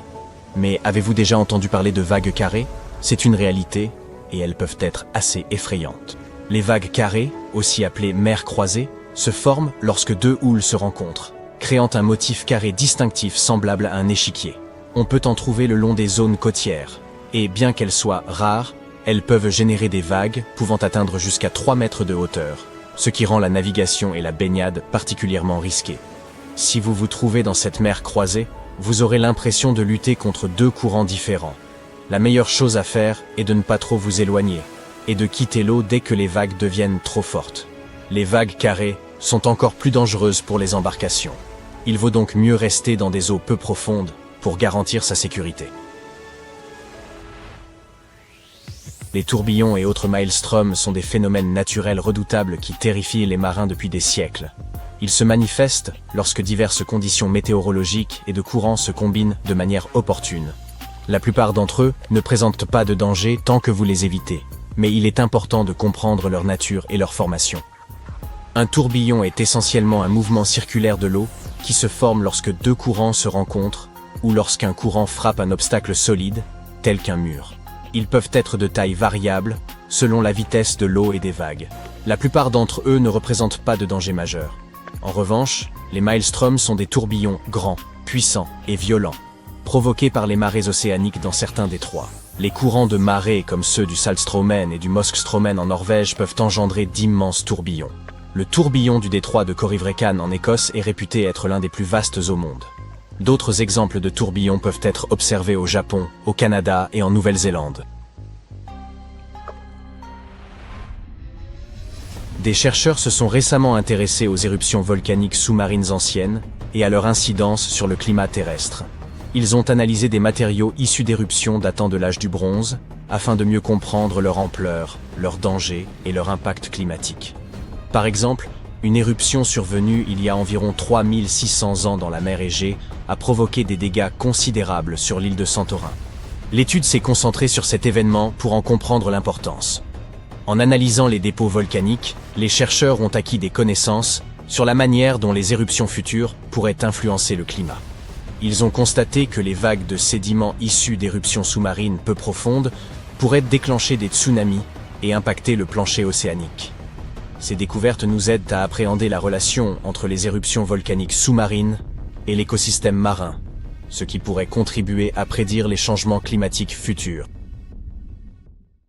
Speaker 1: mais avez-vous déjà entendu parler de vagues carrées? C'est une réalité et elles peuvent être assez effrayantes. Les vagues carrées, aussi appelées mers croisées, se forment lorsque deux houles se rencontrent, créant un motif carré distinctif semblable à un échiquier. On peut en trouver le long des zones côtières, et bien qu'elles soient rares, elles peuvent générer des vagues pouvant atteindre jusqu'à 3 mètres de hauteur, ce qui rend la navigation et la baignade particulièrement risquées. Si vous vous trouvez dans cette mer croisée, vous aurez l'impression de lutter contre deux courants différents. La meilleure chose à faire est de ne pas trop vous éloigner, et de quitter l'eau dès que les vagues deviennent trop fortes. Les vagues carrées sont encore plus dangereuses pour les embarcations. Il vaut donc mieux rester dans des eaux peu profondes pour garantir sa sécurité. Les tourbillons et autres maelstroms sont des phénomènes naturels redoutables qui terrifient les marins depuis des siècles. Ils se manifestent lorsque diverses conditions météorologiques et de courants se combinent de manière opportune. La plupart d'entre eux ne présentent pas de danger tant que vous les évitez, mais il est important de comprendre leur nature et leur formation. Un tourbillon est essentiellement un mouvement circulaire de l'eau qui se forme lorsque deux courants se rencontrent ou lorsqu'un courant frappe un obstacle solide, tel qu'un mur. Ils peuvent être de taille variable, selon la vitesse de l'eau et des vagues. La plupart d'entre eux ne représentent pas de danger majeur. En revanche, les maelstroms sont des tourbillons grands, puissants et violents, provoqués par les marées océaniques dans certains détroits. Les courants de marée comme ceux du Saltstraumen et du Moskstraumen en Norvège peuvent engendrer d'immenses tourbillons. Le tourbillon du détroit de Corryvreckan en Écosse est réputé être l'un des plus vastes au monde. D'autres exemples de tourbillons peuvent être observés au Japon, au Canada et en Nouvelle-Zélande. Des chercheurs se sont récemment intéressés aux éruptions volcaniques sous-marines anciennes et à leur incidence sur le climat terrestre. Ils ont analysé des matériaux issus d'éruptions datant de l'âge du bronze, afin de mieux comprendre leur ampleur, leur danger et leur impact climatique. Par exemple, une éruption survenue il y a environ 3600 ans dans la mer Égée a provoqué des dégâts considérables sur l'île de Santorin. L'étude s'est concentrée sur cet événement pour en comprendre l'importance. En analysant les dépôts volcaniques, les chercheurs ont acquis des connaissances sur la manière dont les éruptions futures pourraient influencer le climat. Ils ont constaté que les vagues de sédiments issus d'éruptions sous-marines peu profondes pourraient déclencher des tsunamis et impacter le plancher océanique. Ces découvertes nous aident à appréhender la relation entre les éruptions volcaniques sous-marines et l'écosystème marin, ce qui pourrait contribuer à prédire les changements climatiques futurs.